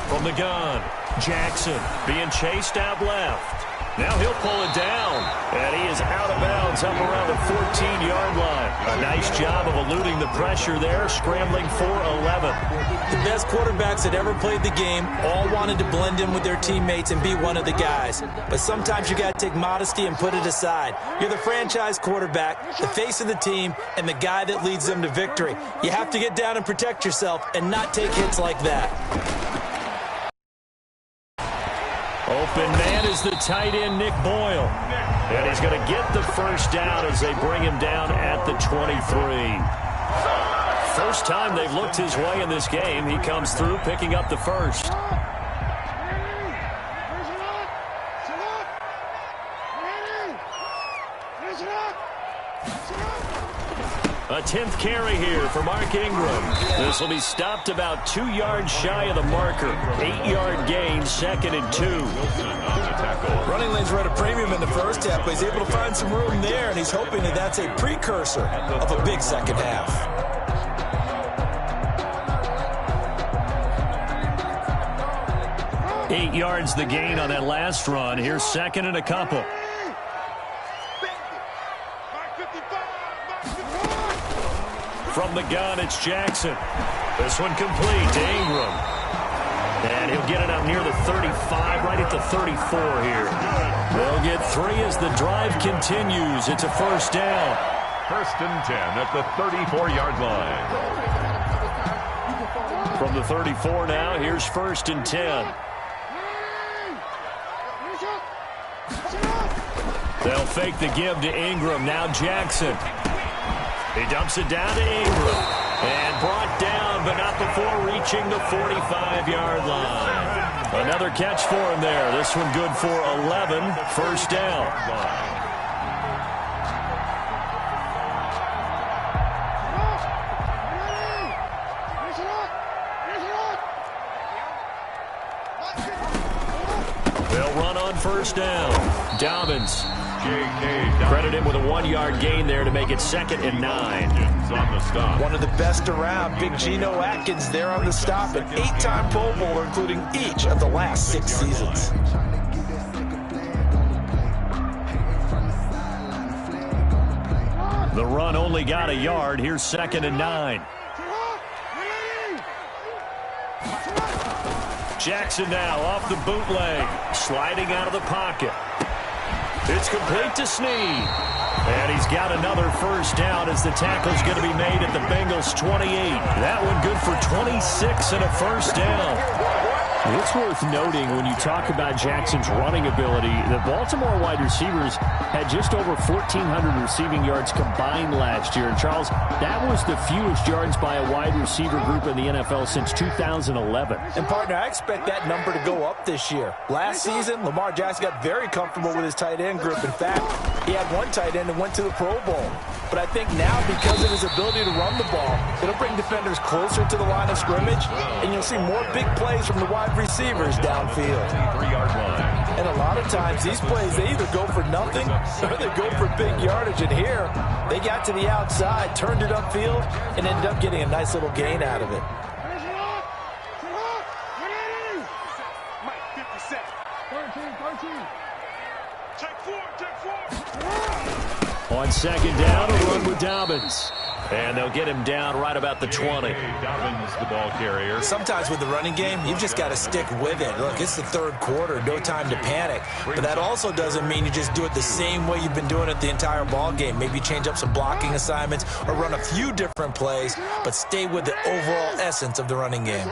From the gun, Jackson being chased out left. Now he'll pull it down, and he is out of bounds up around the 14-yard line. A nice job of eluding the pressure there, scrambling for 11. The best quarterbacks that ever played the game all wanted to blend in with their teammates and be one of the guys. But sometimes you got to take modesty and put it aside. You're the franchise quarterback, the face of the team, and the guy that leads them to victory. You have to get down and protect yourself and not take hits like that. Open man is the tight end, Nick Boyle. And he's going to get the first down as they bring him down at the 23. First time they've looked his way in this game. He comes through picking up the first. A 10th carry here for Mark Ingram. This will be stopped about 2 yards shy of the marker. 8-yard gain, 2nd and 2. Running lanes were at a premium in the first half, but he's able to find some room there, and he's hoping that that's a precursor of a big second half. Eight yards the gain on that last run. Here's 2nd and a couple. From the gun, it's Jackson. This one complete to Ingram. And he'll get it up near the 35, right at the 34 here. They'll get 3 as the drive continues. It's a first down. 1st and 10 at the 34-yard line. From the 34 now, here's 1st and 10. They'll fake the give to Ingram. Now Jackson. He dumps it down to Ingram. And brought down, but not before reaching the 45-yard line. Another catch for him there. This one good for 11. First down. They'll run on first down. Dobbins. Credit him with a 1-yard gain there to make it 2nd and 9. One of the best around, Big Geno Atkins there on the stop, an 8-time Pro Bowler, including each of the last 6 seasons. The run only got a yard. Here's 2nd and 9. Jackson now off the bootleg, sliding out of the pocket. It's complete to Snead. And he's got another first down as the tackle's going to be made at the Bengals' 28. That one good for 26 and a first down. It's worth noting when you talk about Jackson's running ability, the Baltimore wide receivers had just over 1,400 receiving yards combined last year. And Charles, that was the fewest yards by a wide receiver group in the NFL since 2011. And partner, I expect that number to go up this year. Last season, Lamar Jackson got very comfortable with his tight end group. In fact, he had one tight end that went to the Pro Bowl. But I think now, because of his ability to run the ball, it'll bring defenders closer to the line of scrimmage, and you'll see more big plays from the wide receivers downfield. 3-yard line. And a lot of times, these plays, they either go for nothing or they go for big yardage. And here, they got to the outside, turned it upfield, and ended up getting a nice little gain out of it. On second down, a run with Dobbins. And they'll get him down right about the 20. Dobbins, the ball carrier. Sometimes with the running game, you've just got to stick with it. Look, it's the 3rd quarter, no time to panic. But that also doesn't mean you just do it the same way you've been doing it the entire ball game. Maybe change up some blocking assignments or run a few different plays, but stay with the overall essence of the running game.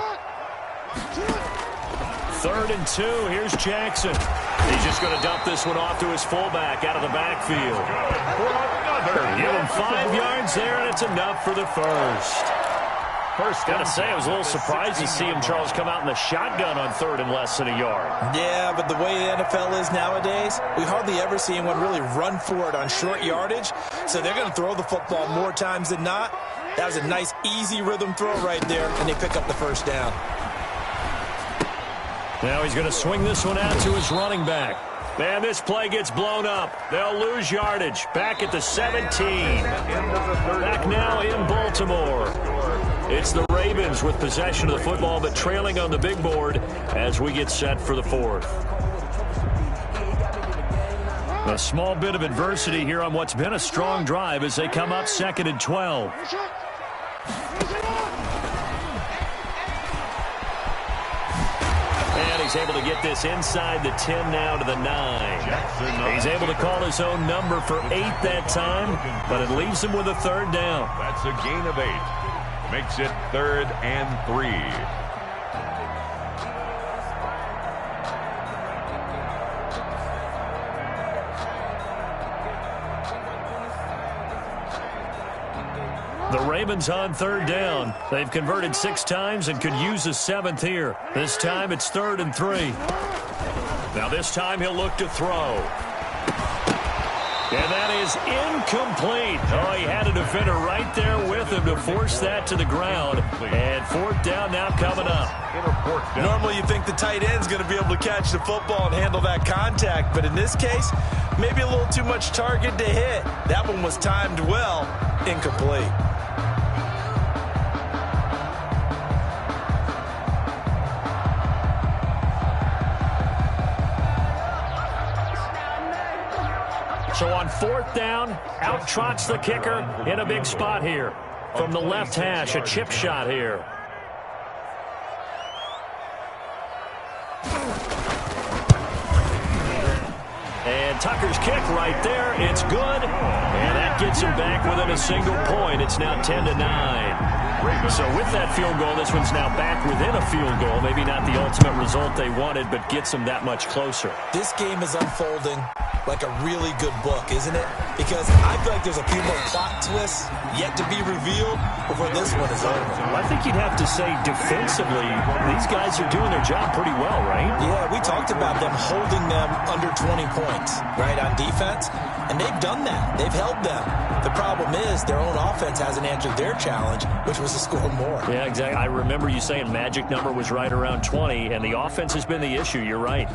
3rd and 2. Here's Jackson. He's just going to dump this one off to his fullback out of the backfield. Give him 5 yards there, and it's enough for the first. Got to say, I was a little surprised to see him, Charles, come out in the shotgun on 3rd and less than a yard. Yeah, but the way the NFL is nowadays, we hardly ever see anyone really run for it on short yardage. So they're going to throw the football more times than not. That was a nice, easy rhythm throw right there, and they pick up the first down. Now he's going to swing this one out to his running back. Man, this play gets blown up. They'll lose yardage. Back at the 17. Back now in Baltimore. It's the Ravens with possession of the football, but trailing on the big board as we get set for the 4th. A small bit of adversity here on what's been a strong drive as they come up 2nd and 12. He's able to get this inside the 10 now to the 9. He's able to call his own number for 8 that time, but it leaves him with a 3rd down. That's a gain of 8. Makes it 3rd and 3. The Ravens on third down. They've converted 6 times and could use a 7th here. This time it's 3rd and 3. Now this time he'll look to throw. And that is incomplete. Oh, he had a defender right there with him to force that to the ground. And 4th down now coming up. Normally you think the tight end's going to be able to catch the football and handle that contact, but in this case, maybe a little too much target to hit. That one was timed well, incomplete. So on 4th down, out trots the kicker in a big spot here. From the left hash, a chip shot here. And Tucker's kick right there. It's good. And that gets him back within a single point. It's now 10-9. So with that field goal, this one's now back within a field goal. Maybe not the ultimate result they wanted, but gets them that much closer. This game is unfolding like a really good book, isn't it? Because I feel like there's a few more plot twists yet to be revealed before this one is over. Well, I think you'd have to say defensively, these guys are doing their job pretty well, right? Yeah, we talked about them holding them under 20 points, right, on defense. And they've done that. They've held them. The problem is their own offense hasn't answered their challenge, which was to score more. Yeah, exactly. I remember you saying magic number was right around 20, and the offense has been the issue. You're right.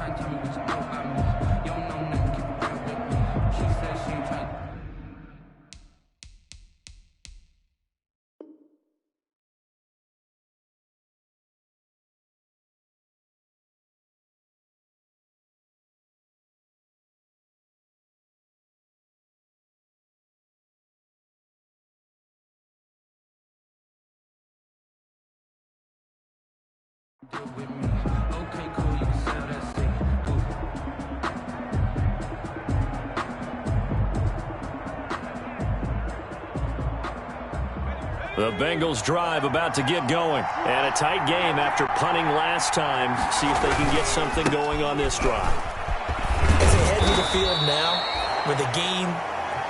The Bengals drive about to get going. And a tight game after punting last time. See if they can get something going on this drive. As they head to the field now, with the game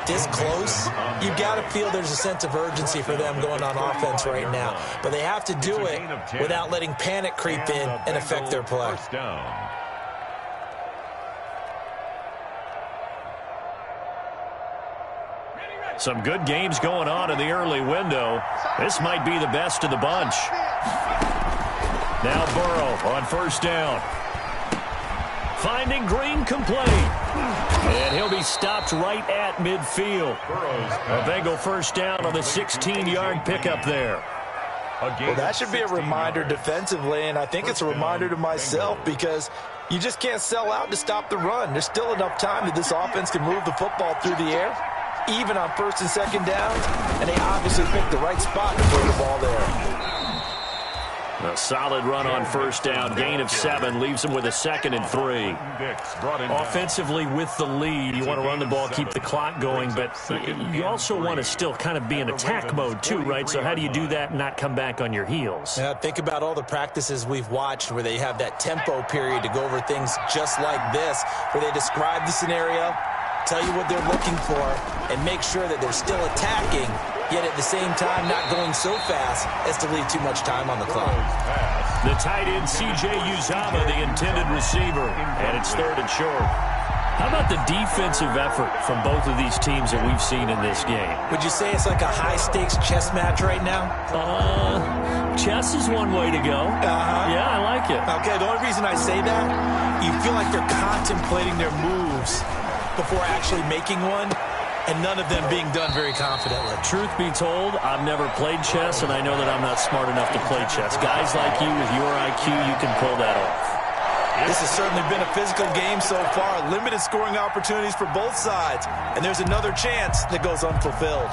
this close, you've got to feel there's a sense of urgency for them going on offense right now. But they have to do it without letting panic creep in and affect their play. Some good games going on in the early window. This might be the best of the bunch. Now Burrow on 1st down. Finding Green complete. And he'll be stopped right at midfield. A Bengal 1st down on the 16-yard pickup there. Well, that should be a reminder defensively, and I think it's a reminder to myself because you just can't sell out to stop the run. There's still enough time that this offense can move the football through the air, even on 1st and 2nd downs, and they obviously picked the right spot to throw the ball there. A solid run on 1st down. Gain of 7 leaves them with a 2nd and 3. Offensively with the lead, you want to run the ball, keep the clock going, but you also want to still kind of be in attack mode too, right? So how do you do that and not come back on your heels? Yeah, think about all the practices we've watched where they have that tempo period to go over things just like this, where they describe the scenario, tell you what they're looking for, and make sure that they're still attacking, yet at the same time not going so fast as to leave too much time on the clock. The tight end, C.J. Uzama, the intended receiver, and it's 3rd and short. How about the defensive effort from both of these teams that we've seen in this game? Would you say it's like a high-stakes chess match right now? Chess is one way to go. Yeah, I like it. Okay, the only reason I say that, you feel like they're contemplating their moves before actually making one, and none of them being done very confidently. Truth be told, I've never played chess, and I know that I'm not smart enough to play chess. Guys like you with your IQ, you can pull that off. This has certainly been a physical game so far. Limited scoring opportunities for both sides, and there's another chance that goes unfulfilled.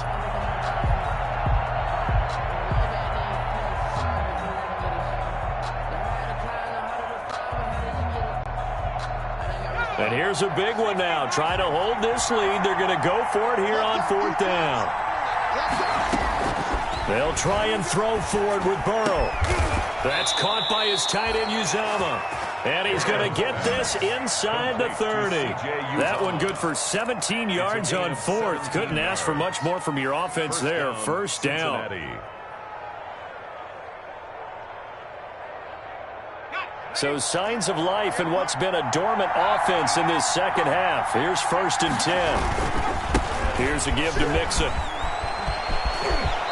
And here's a big one now. Trying to hold this lead. They're going to go for it here on 4th down. They'll try and throw forward with Burrow. That's caught by his tight end, Uzama. And he's going to get this inside the 30. That one good for 17 yards on fourth. Couldn't ask for much more from your offense there. First down. So signs of life in what's been a dormant offense in this second half. Here's 1st and 10. Here's a give to Mixon.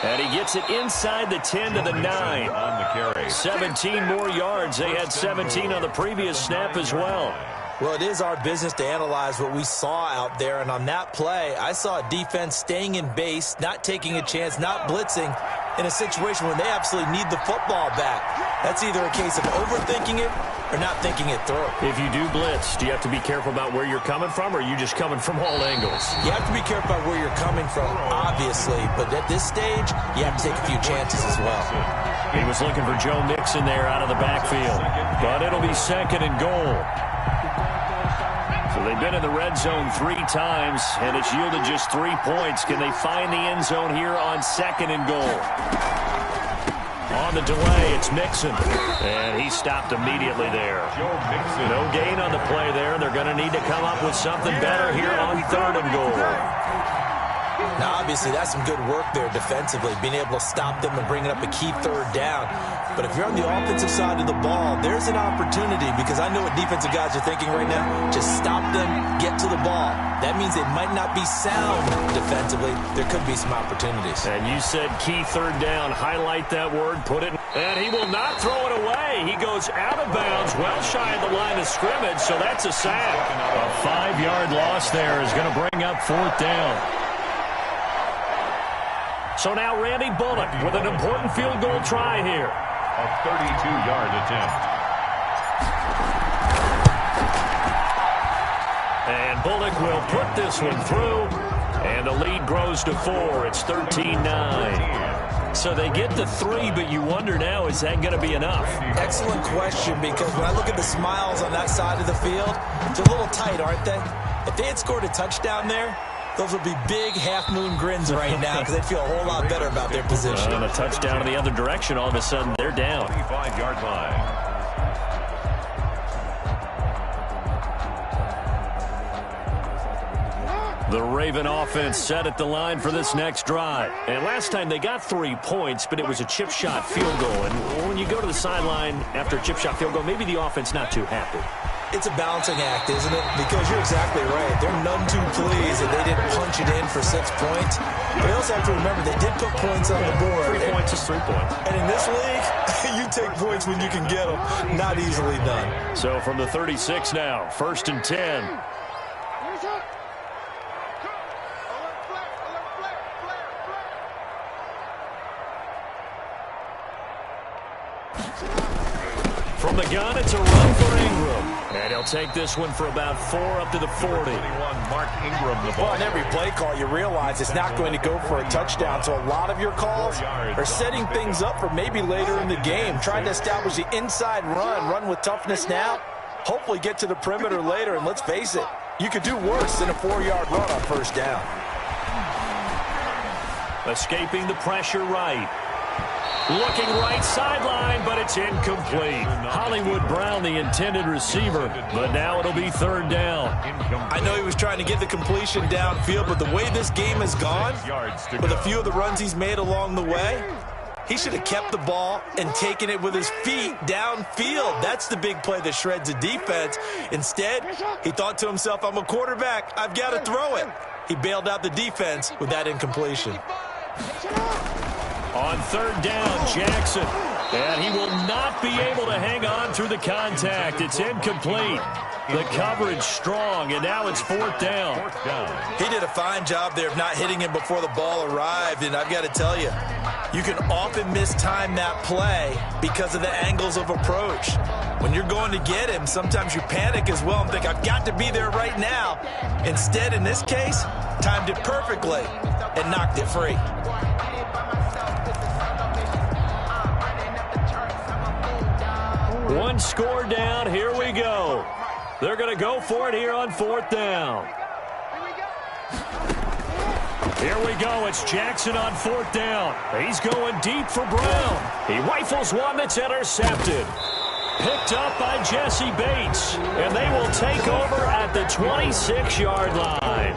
And he gets it inside the 10 to the 9. On the carry. 17 more yards. They had 17 on the previous snap as well. Well, it is our business to analyze what we saw out there. And on that play, I saw a defense staying in base, not taking a chance, not blitzing in a situation when they absolutely need the football back. That's either a case of overthinking it or not thinking it through. If you do blitz, do you have to be careful about where you're coming from, or are you just coming from all angles? You have to be careful about where you're coming from, obviously. But at this stage, you have to take a few chances as well. He was looking for Joe Mixon there out of the backfield. But it'll be 2nd and goal. So they've been in the red zone 3 times, and it's yielded just 3 points. Can they find the end zone here on 2nd and goal? On the delay, it's Mixon. And he stopped immediately there. No gain on the play there. They're going to need to come up with something better here on 3rd and goal. Now, obviously, that's some good work there defensively, being able to stop them and bringing up a key 3rd down. But if you're on the offensive side of the ball, there's an opportunity, because I know what defensive guys are thinking right now. Just stop them, get to the ball. That means they might not be sound defensively. There could be some opportunities. And you said key 3rd down. Highlight that word, put it. And he will not throw it away. He goes out of bounds, well shy of the line of scrimmage, so that's a sack. A 5-yard loss there is going to bring up 4th down. So now Randy Bullock with an important field goal try here. A 32-yard attempt. And Bullock will put this one through. And the lead grows to 4. It's 13-9. So they get the 3, but you wonder now, is that going to be enough? Excellent question, because when I look at the smiles on that side of the field, they're a little tight, aren't they? If they had scored a touchdown there, those would be big half-moon grins right now, because they'd feel a whole lot better about their position. On a touchdown in the other direction, all of a sudden they're down. 25-yard line. The Raven offense set at the line for this next drive. And last time they got 3 points, but it was a chip shot field goal. And when you go to the sideline after a chip shot field goal, maybe the offense not too happy. It's a balancing act, isn't it? Because you're exactly right. They're none too pleased that they didn't punch it in for 6 points. But you also have to remember they did put points on the board. 3 points is 3 points. And in this league, you take points when you can get them. Not easily done. So from the 36 now, 1st and 10. From the gun, it's a run for Ingram. And he'll take this one for about 4 up to the 40. Mark Ingram the ball. Well, on every play call, you realize it's not going to go for a touchdown. So a lot of your calls are setting things up for maybe later in the game, trying to establish the inside run with toughness now, hopefully get to the perimeter later. And let's face it, you could do worse than a 4-yard run on 1st down. Escaping the pressure right. Looking right sideline, but it's incomplete. Hollywood Brown, the intended receiver, but now it'll be 3rd down. I know he was trying to get the completion downfield, but the way this game has gone, with a few of the runs he's made along the way, he should have kept the ball and taken it with his feet downfield. That's the big play that shreds a defense. Instead, he thought to himself, I'm a quarterback, I've got to throw it. He bailed out the defense with that incompletion. On 3rd down, Jackson. And he will not be able to hang on through the contact. It's incomplete. The coverage strong, and now it's 4th down. He did a fine job there of not hitting him before the ball arrived, and I've got to tell you, you can often mistime that play because of the angles of approach. When you're going to get him, sometimes you panic as well and think, I've got to be there right now. Instead, in this case, timed it perfectly and knocked it free. One score down. Here we go. They're going to go for it here on 4th down. Here we go. It's Jackson on 4th down. He's going deep for Brown. He rifles one that's intercepted. picked up by Jesse Bates, and they will take over at the 26-yard line.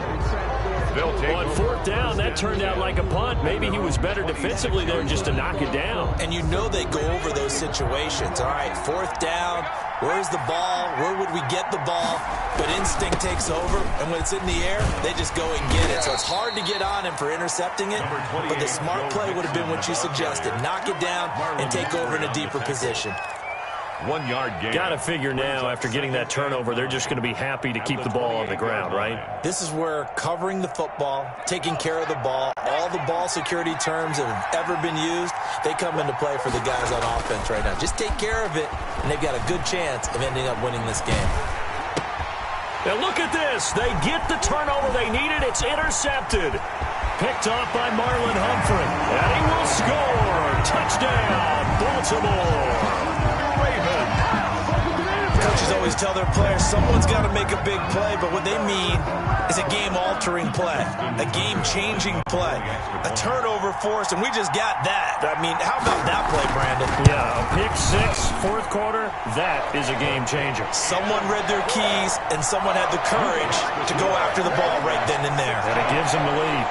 On fourth down, that turned out like a punt. Maybe he was better defensively there just to knock it down. And you know they go over those situations. All right, fourth down, where's the ball? Where would we get the ball? But instinct takes over, and when it's in the air, they just go and get it. So it's hard to get on him for intercepting it, but the smart play would have been what you suggested. Knock it down and take over in a deeper position. 1 yard gain. Got to figure now, after getting that turnover, they're just going to be happy to keep the ball on the ground, right? This is where covering the football, taking care of the ball, all the ball security terms that have ever been used, they come into play for the guys on offense right now. Just take care of it, and they've got a good chance of ending up winning this game. Now look at this. They get the turnover they needed. It's intercepted. Picked off by Marlon Humphrey. And he will score. Touchdown, Baltimore. Coaches always tell their players someone's got to make a big play, but what they mean is a game-altering play, a game-changing play, a turnover force, and we just got that. I mean, how about that play, Brandon? Yeah, a pick six, fourth quarter, that is a game-changer. Someone read their keys, and someone had the courage to go after the ball right then and there. And it gives them the lead.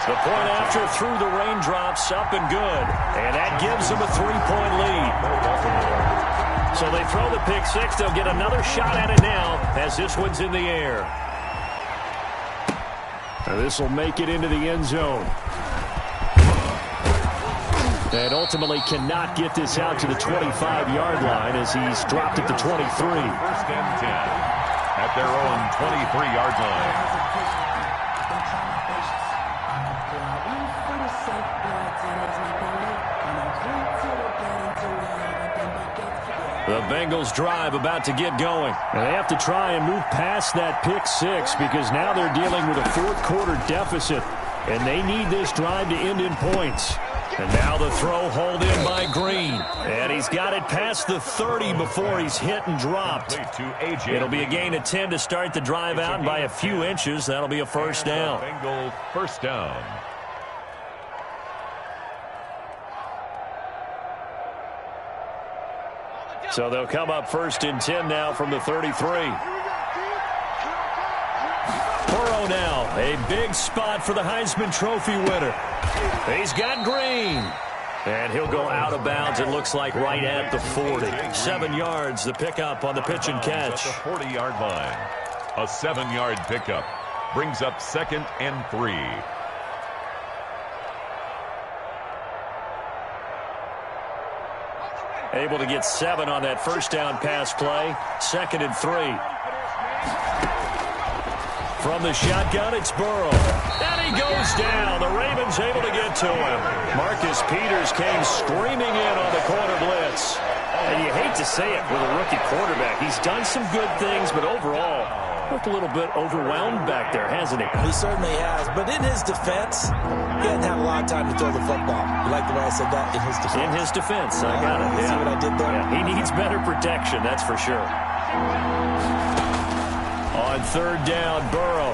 The point after through the raindrops, up and good, and that gives them a 3-point lead. So they throw the pick six. They'll get another shot at it now as this one's in the air. Now this will make it into the end zone. And ultimately cannot get this out to the 25-yard line as he's dropped at the 23. First and 10 at their own 23-yard line. The Bengals drive about to get going. And they have to try and move past that pick six because now they're dealing with a fourth quarter deficit. And they need this drive to end in points. And now the throw hauled in by Green. And he's got it past the 30 before he's hit and dropped. It'll be a gain of 10 to start the drive out, and by a few inches, that'll be a first down. Bengals first down. So they'll come up first and 10 now from the 33. Burrow now, a big spot for the Heisman Trophy winner. He's got Green. And he'll go out of bounds, it looks like, right at the 40. 7 yards, the pickup on the pitch and catch. At the 40-yard line. A 7-yard pickup brings up 2nd and 3. Able to get 7 on that first down pass play. 2nd and 3. From the shotgun, it's Burrow. And he goes down. The Ravens able to get to him. Marcus Peters came screaming in on the corner blitz. And you hate to say it with a rookie quarterback. He's done some good things, but overall, looked a little bit overwhelmed back there, hasn't he? He certainly has. But in his defense, he hadn't had a lot of time to throw the football. You like the way I said that? In his defense. In his defense. I got it. See what I did there? Yeah, he needs better protection, that's for sure. On third down, Burrow.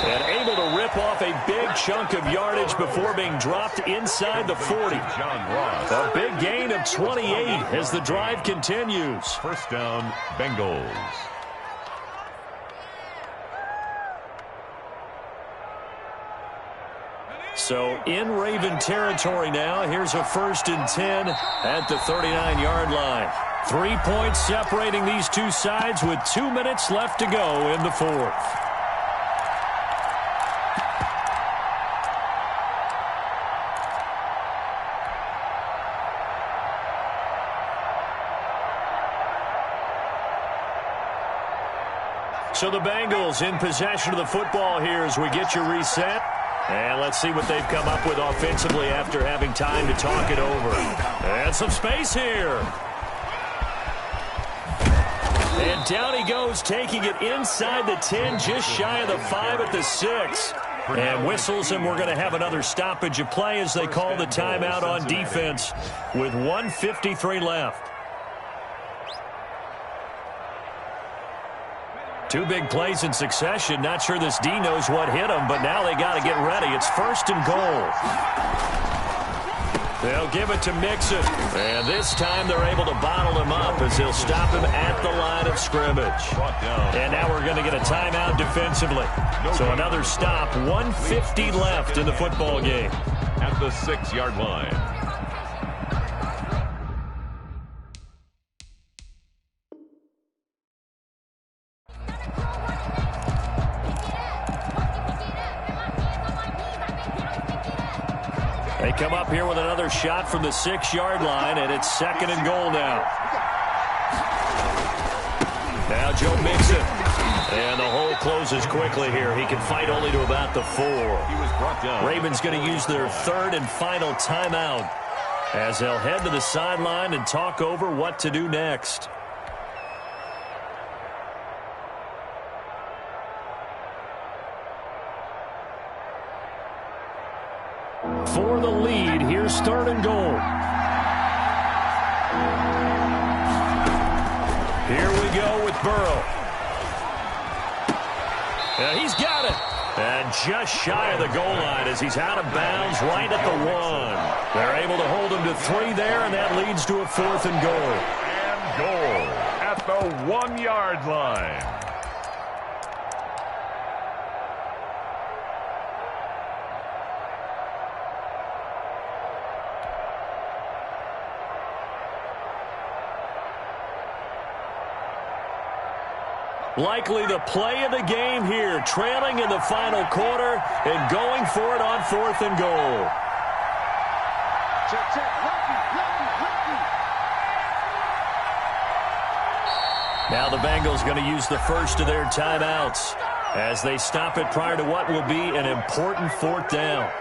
And able to rip off a big chunk of yardage before being dropped inside the 40. A big gain of 28 as the drive continues. First down, Bengals. So in Raven territory now. Here's a 1st and 10 at the 39-yard line. 3 points separating these two sides with 2 minutes left to go in the fourth. So the Bengals in possession of the football here as we get you reset. And let's see what they've come up with offensively after having time to talk it over. And some space here. And down he goes, taking it inside the 10, just shy of the 5 at the 6. And whistles, and we're going to have another stoppage of play as they call the timeout on defense with 1:53 left. 2 big plays in succession. Not sure this D knows what hit him, but now they got to get ready. It's 1st and goal. They'll give it to Mixon. And this time they're able to bottle him up as they'll stop him at the line of scrimmage. And now we're going to get a timeout defensively. So another stop, 1:50 left in the football game. At the 6-yard line. They come up here with another shot from the 6-yard line, and it's 2nd and goal now. Now Joe Mixon. And the hole closes quickly here. He can fight only to about the 4. He was brought down. Ravens going to use their 3rd and final timeout as they'll head to the sideline and talk over what to do next. For the lead, here's 3rd and goal. Here we go with Burrow. And he's got it. And just shy of the goal line as he's out of bounds right at the 1. They're able to hold him to 3 there, and that leads to a 4th and goal. And goal at the 1-yard line. Likely the play of the game here, trailing in the final quarter and going for it on 4th and goal. Now the Bengals going to use the first of their timeouts as they stop it prior to what will be an important 4th down.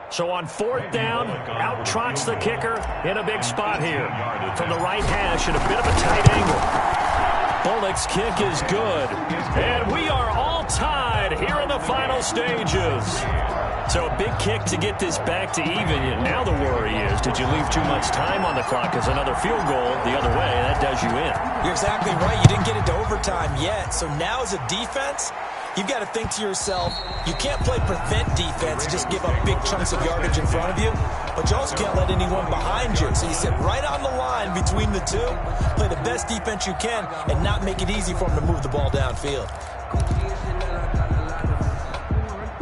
So on 4th down, out trots the kicker in a big spot here. From the right hash at a bit of a tight angle. Bullock's kick is good. And we are all tied here in the final stages. So a big kick to get this back to even. Now the worry is, did you leave too much time on the clock? As another field goal the other way, that does you in. You're exactly right. You didn't get it to overtime yet. So now as a defense, you've got to think to yourself, you can't play prevent defense and just give up big chunks of yardage in front of you, but you also can't let anyone behind you. So you sit right on the line between the two, play the best defense you can, and not make it easy for them to move the ball downfield.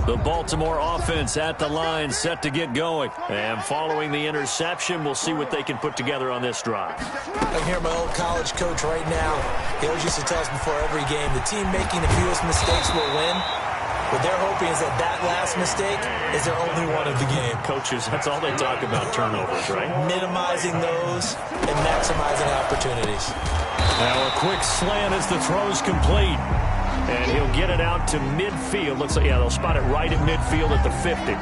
The Baltimore offense at the line, set to get going. And following the interception, we'll see what they can put together on this drive. I hear my old college coach right now. He always used to tell us before every game, the team making the fewest mistakes will win. What they're hoping is that last mistake is their only one of the game. Coaches, that's all they talk about, turnovers, right? Minimizing those and maximizing opportunities. Now a quick slant as the throw's complete. And he'll get it out to midfield. Looks like, yeah, they'll spot it right at midfield at the 50.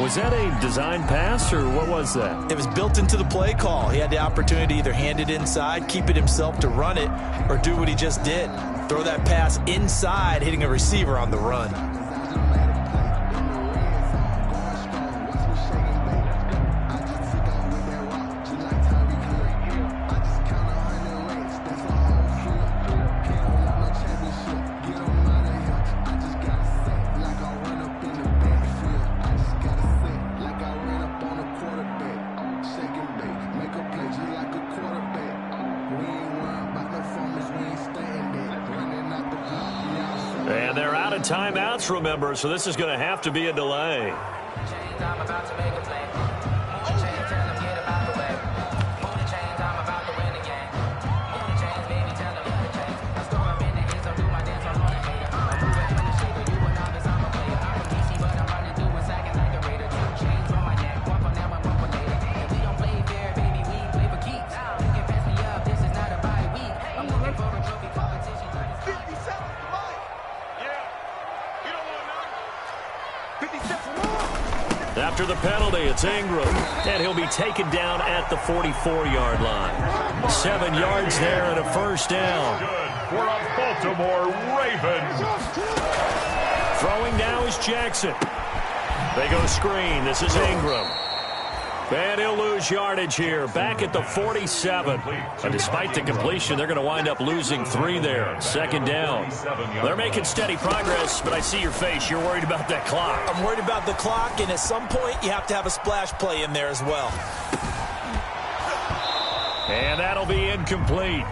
Was that a design pass, or what was that? It was built into the play call. He had the opportunity to either hand it inside, keep it himself to run it, or do what he just did. Throw that pass inside, hitting a receiver on the run. And they're out of timeouts, remember, so this is going to have to be a delay. After the penalty, it's Ingram, and he'll be taken down at the 44-yard line. 7 yards there and a first down. Good for a Baltimore Ravens. Throwing now is Jackson. They go screen. This is Ingram. And he'll lose yardage here, back at the 47. And despite the completion, they're going to wind up losing 3 there. Second down. They're making steady progress, but I see your face. You're worried about that clock. I'm worried about the clock, and at some point, you have to have a splash play in there as well. And that'll be incomplete.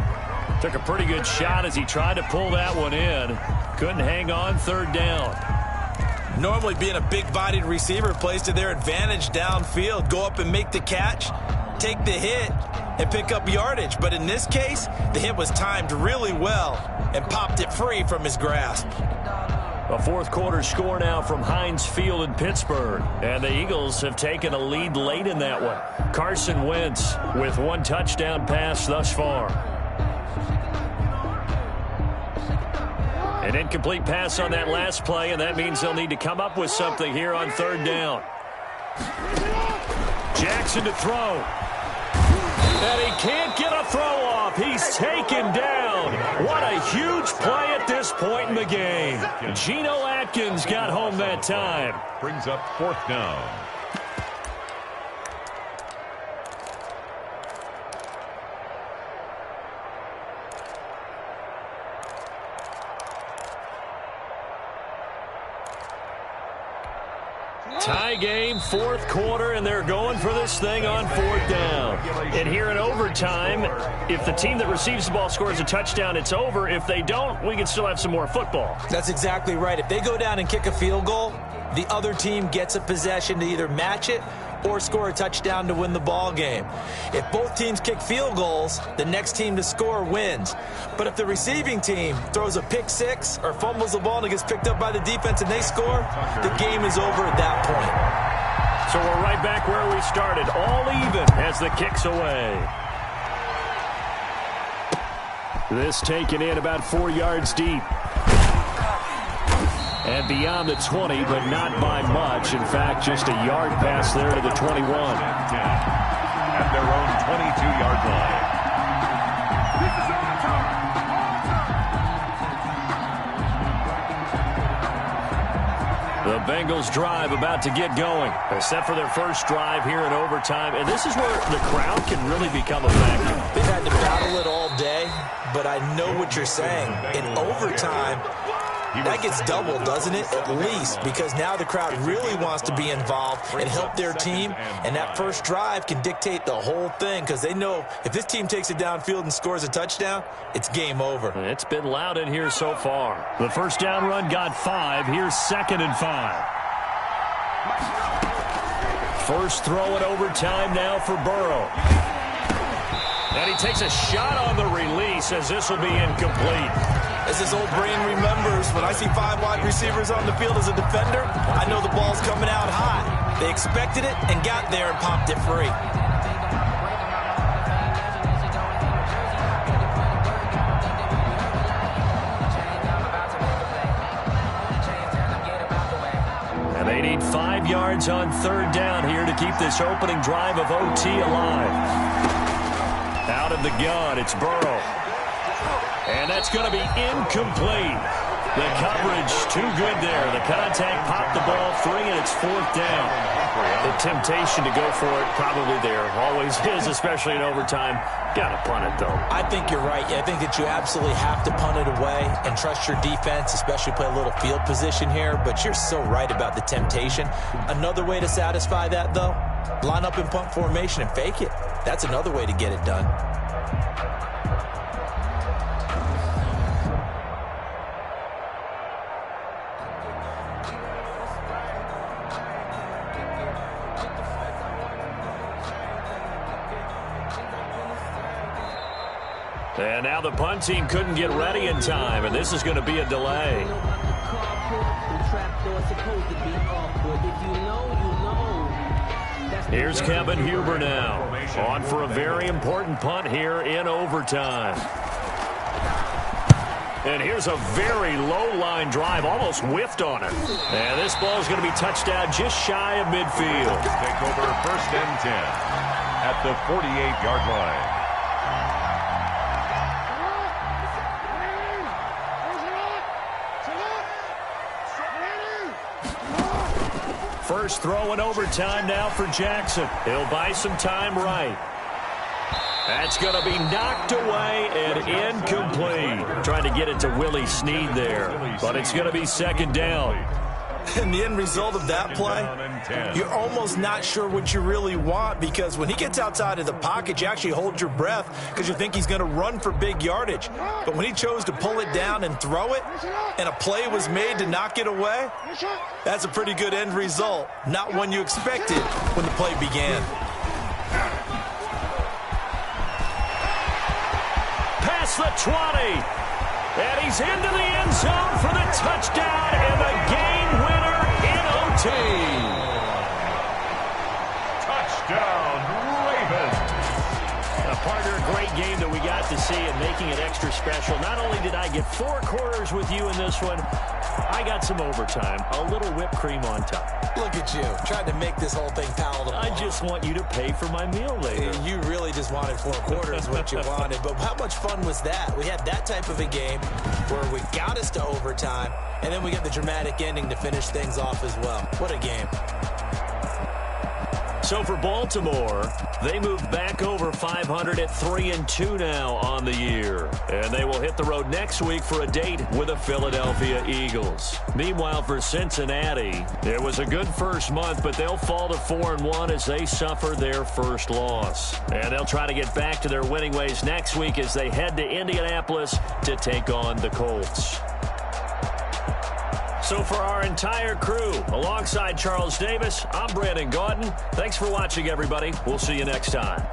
Took a pretty good shot as he tried to pull that one in. Couldn't hang on, third down. Normally being a big-bodied receiver plays to their advantage downfield. Go up and make the catch, take the hit, and pick up yardage. But in this case, the hit was timed really well and popped it free from his grasp. A fourth quarter score now from Heinz Field in Pittsburgh. And the Eagles have taken a lead late in that one. Carson Wentz with 1 touchdown pass thus far. An incomplete pass on that last play, and that means they'll need to come up with something here on third down. Jackson to throw. And he can't get a throw off. He's taken down. What a huge play at this point in the game. Geno Atkins got home that time. Brings up fourth down. Tie game, fourth quarter, and they're going for this thing on fourth down. And here in overtime, if the team that receives the ball scores a touchdown, it's over. If they don't, we can still have some more football. That's exactly right. If they go down and kick a field goal, the other team gets a possession to either match it or score a touchdown to win the ball game. If both teams kick field goals, the next team to score wins. But if the receiving team throws a pick six or fumbles the ball and it gets picked up by the defense and they score, the game is over at that point. So we're right back where we started, all even as the kick's away. This taken in about 4 yards deep. And beyond the 20, but not by much. In fact, just a yard pass there to the 21. At their own 22-yard line. The Bengals drive about to get going. They're set for their first drive here in overtime. And this is where the crowd can really become a factor. They've had to battle it all day, but I know what you're saying. In overtime, that gets doubled, doesn't it? At least, because now the crowd really wants to be involved and help their team, and that first drive can dictate the whole thing because they know if this team takes it downfield and scores a touchdown, it's game over. It's been loud in here so far. The first down run got 5. Here's 2nd and 5. First throw in overtime now for Burrow. And he takes a shot on the release as this will be incomplete. As his old brain remembers, when I see 5 wide receivers on the field as a defender, I know the ball's coming out high. They expected it and got there and popped it free. And they need 5 yards on third down here to keep this opening drive of OT alive. Out of the gun, it's Burrow. And that's going to be incomplete. The coverage too good there. The contact popped the ball free, and it's fourth down. The temptation to go for it probably there. Always is, especially in overtime. Got to punt it, though. I think you're right. I think that you absolutely have to punt it away and trust your defense, especially play a little field position here. But you're so right about the temptation. Another way to satisfy that, though, line up in punt formation and fake it. That's another way to get it done. And now the punt team couldn't get ready in time, and this is going to be a delay. Here's Kevin Huber now, on for a very important punt here in overtime. And here's a very low-line drive, almost whiffed on it. And this ball is going to be touched down just shy of midfield. Take over 1st and 10 at the 48-yard line. First throw in overtime now for Jackson. He'll buy some time right. That's going to be knocked away and incomplete. Trying to get it to Willie Snead there, but it's going to be second down. And the end result of that play, you're almost not sure what you really want, because when he gets outside of the pocket, you actually hold your breath because you think he's going to run for big yardage. But when he chose to pull it down and throw it, and a play was made to knock it away, that's a pretty good end result. Not one you expected when the play began. Past the 20. And he's into the end zone for the touchdown and the game winner in OT. Touchdown, Ravens. Partner, a great game that we got to see and making it extra special. Not only did I get 4 quarters with you in this one, I got some overtime, a little whipped cream on top. Look at you, trying to make this whole thing palatable. I just want you to pay for my meal later. You really just wanted 4 quarters, what you wanted. But how much fun was that? We had that type of a game where we got us to overtime, and then we get the dramatic ending to finish things off as well. What a game. So for Baltimore, they moved back over 500 at 3-2 now on the year. And they will hit the road next week for a date with the Philadelphia Eagles. Meanwhile, for Cincinnati, it was a good first month, but they'll fall to 4-1 as they suffer their first loss. And they'll try to get back to their winning ways next week as they head to Indianapolis to take on the Colts. So for our entire crew, alongside Charles Davis, I'm Brandon Gaudin. Thanks for watching, everybody. We'll see you next time.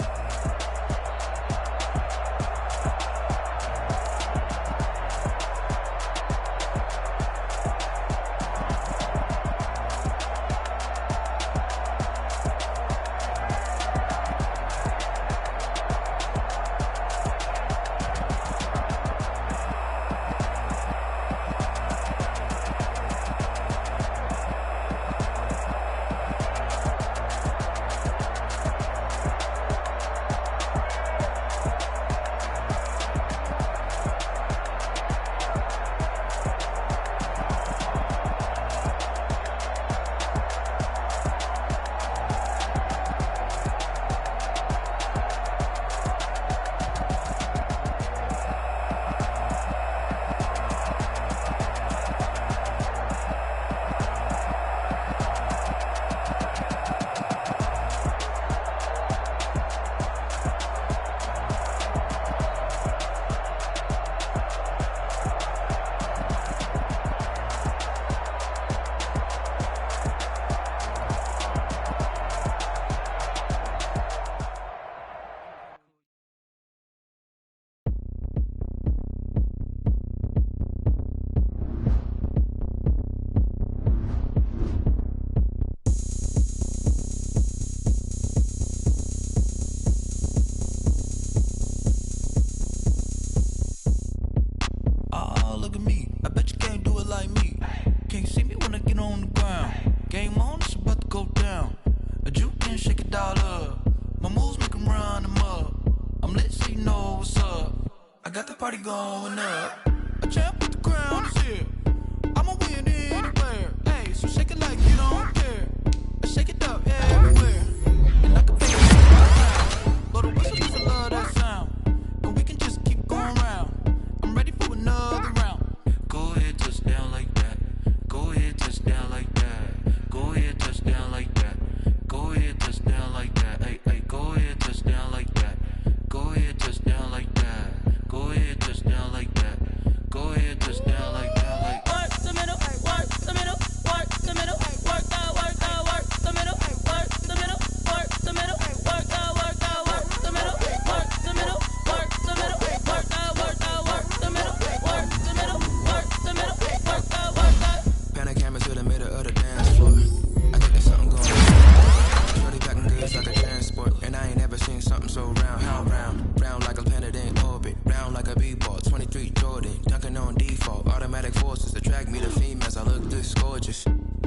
Party going up. A champ with the crown is here. I'ma win anywhere. Hey, so shake it like you don't care. Shake it up everywhere. And I can feel it around. Blow the whistle 'cause I love that sound. And we can just keep going round. I'm ready for another round. Go ahead, touch down like that. Go ahead, touch down like that. Go ahead, touch down like that. Go ahead, touch down like that. Hey, hey, go ahead, touch down like that. Go ahead, touch down like that. Go ahead, touch down like that. Go ahead, touch down like that. Like work the middle, work the middle, work the middle, work the middle, work the middle, work the middle, work the middle, work the middle, work the middle, work the middle, work the middle, work the middle, work the. Pan a camera to the middle of the dance floor. I think there's something going on. Shorty packing goods like a transport, and I ain't never seen something so round. How round? Round like a planet in orbit, round like a b-ball. 23 Jordan, dunking on default. Automatic forces attract me to females. I look this gorgeous.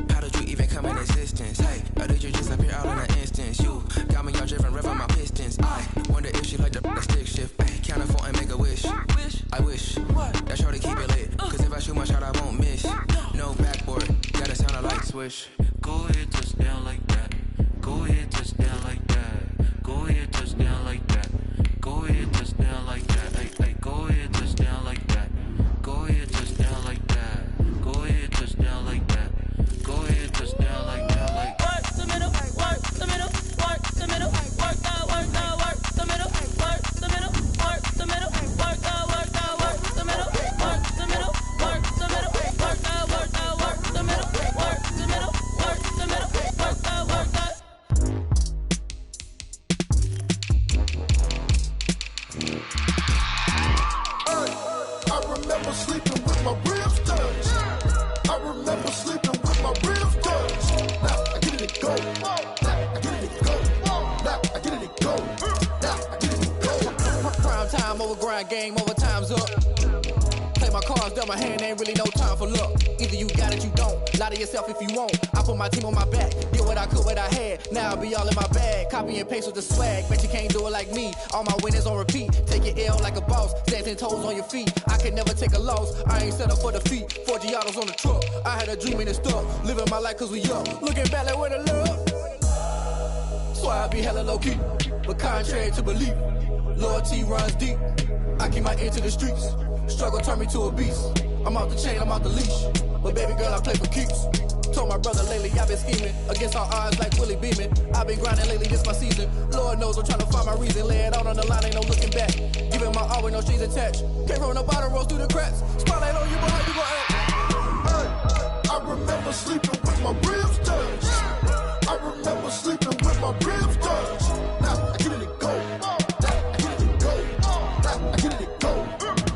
How did you even come in existence? Hey, or did you just appear out in an instance? You got me all driven, revving my pistons. I wonder if she like the stick shift. Hey, count it 4 and make a wish. I wish that shorty keep it lit. Cause if I shoot my shot, I won't miss. No backboard, gotta sound a light switch. Go ahead, touch down. touchdown like that. Go ahead, touchdown like that. Go ahead, touchdown like that. Go ahead, touchdown like that. Hey, go ahead, touchdown like that. Go ahead, touchdown like that. Go ahead, touchdown like that. Go ahead, touchdown like that. Like work the middle, work the middle, work the middle, work the middle, work the middle, work the middle, work the middle, work the middle, work the middle, work the middle, work the middle, work the middle, work the middle, work the middle, work the. I remember sleeping with my ribs touched. I remember sleeping with my ribs touched. Now I get it go. Now I get it go. Now I get it go. Now I get it go. Prime time over grind game, over time's up. Play my cards, dealt my hand, ain't really no time for luck. Either you got it, you don't. Lie to yourself if you won't. I put my team on my back, did what I could, what I had. Now I'll be all in my bag, copy and paste with the swag. Bet you can't do it like me. All my winners on repeat. Take your L like a boss, stand 10 toes on your feet. I can never take a loss. I ain't set up for defeat. 4 Giottos on the truck. I had a dream and it stuck. Living my life cause we up. Looking back like where the love. So I be hella low key, but contrary to belief, loyalty runs deep. I keep my ear to the streets. Struggle turned me to a beast. I'm off the chain, I'm off the leash. But baby girl, I play for keeps. Told my brother lately, I've been scheming against all odds like Willie Beeman. I've been grinding lately, this my season. Lord knows I'm trying to find my reason. Lay it out on the line, ain't no looking back. Giving my all with no strings attached. Came from the bottom, rose through the cracks. Spotlight on you, but how you gon' act? I remember sleeping with my ribs touched. I remember sleeping with my ribs touched. Now I get it go. Now I get it go. Now I get it go.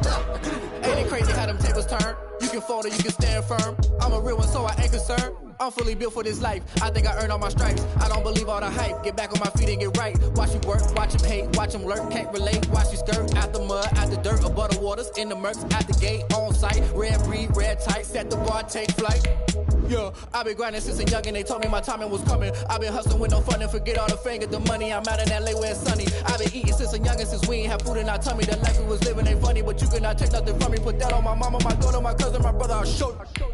Now I get it go. Ain't it crazy how them tables turn? You can fold or you can stand firm. I'm a real one, so I ain't concerned. I'm fully built for this life. I think I earned all my stripes. I don't believe all the hype. Get back on my feet and get right. Watch you work, watch him hate, watch him lurk. Can't relate, watch you skirt. Out the mud, out the dirt, above the waters, in the murks, out the gate, on site. Red breed, red tight, set the bar, take flight. Yeah, I've been grinding since a youngin'. They told me my timing was coming. I've been hustling with no fun and forget all the fame, get the money. I'm out in LA where it's sunny. I've been eating since a youngin', since we ain't have food in our tummy. The life we was living ain't funny, but you cannot take nothing from me. Put that on my mama, my daughter, my cousin, my brother, I'll show you.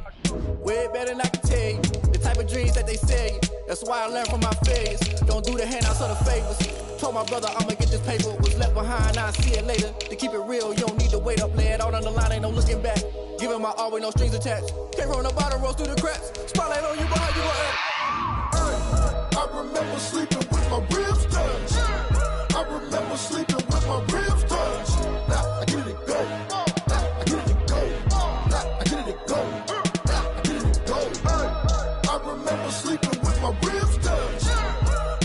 Way better than I can tell you. The type of dreams that they sell you. That's why I learned from my failures. Don't do the handouts or the favors. Told my brother I'ma get this paper. Was left behind, I'll see it later. To keep it real, you don't need to wait up. Lay it out on the line, ain't no looking back. Giving my all with no strings attached. Came from the bottom, rose through the cracks. Spotlight on you, but how you gon' act? I remember sleeping with my ribs touched. I remember sleeping with my ribs touched. Now I get it go. Now I get it go. Now I get it go. Now I get it go. I remember sleeping with my ribs touched.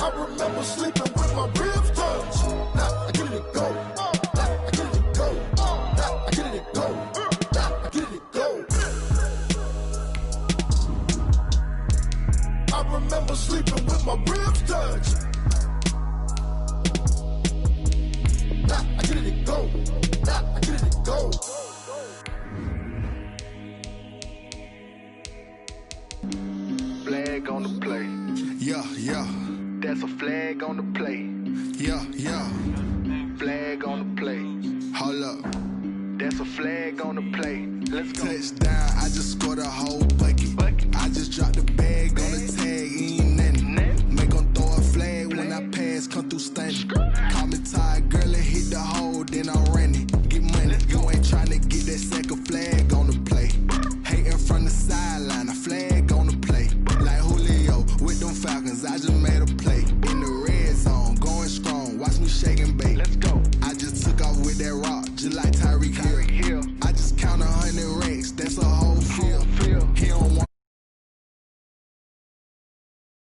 I remember sleeping with my ribs touched. Now I get it go. Now I get it go. Now I get it go. Now I get it go. I remember sleeping with my ribs touched. Now I get it go. Now I get it go. Flag on the play. Yeah, yeah. That's a flag on the play. Yeah, yeah. Flag on the play. Hold up. That's a flag on the play. Let's go. Touchdown, I just scored a whole bucket. I just dropped the bag on the tag, ain't nothing. Make 'em throw a flag when I pass, come through stunning.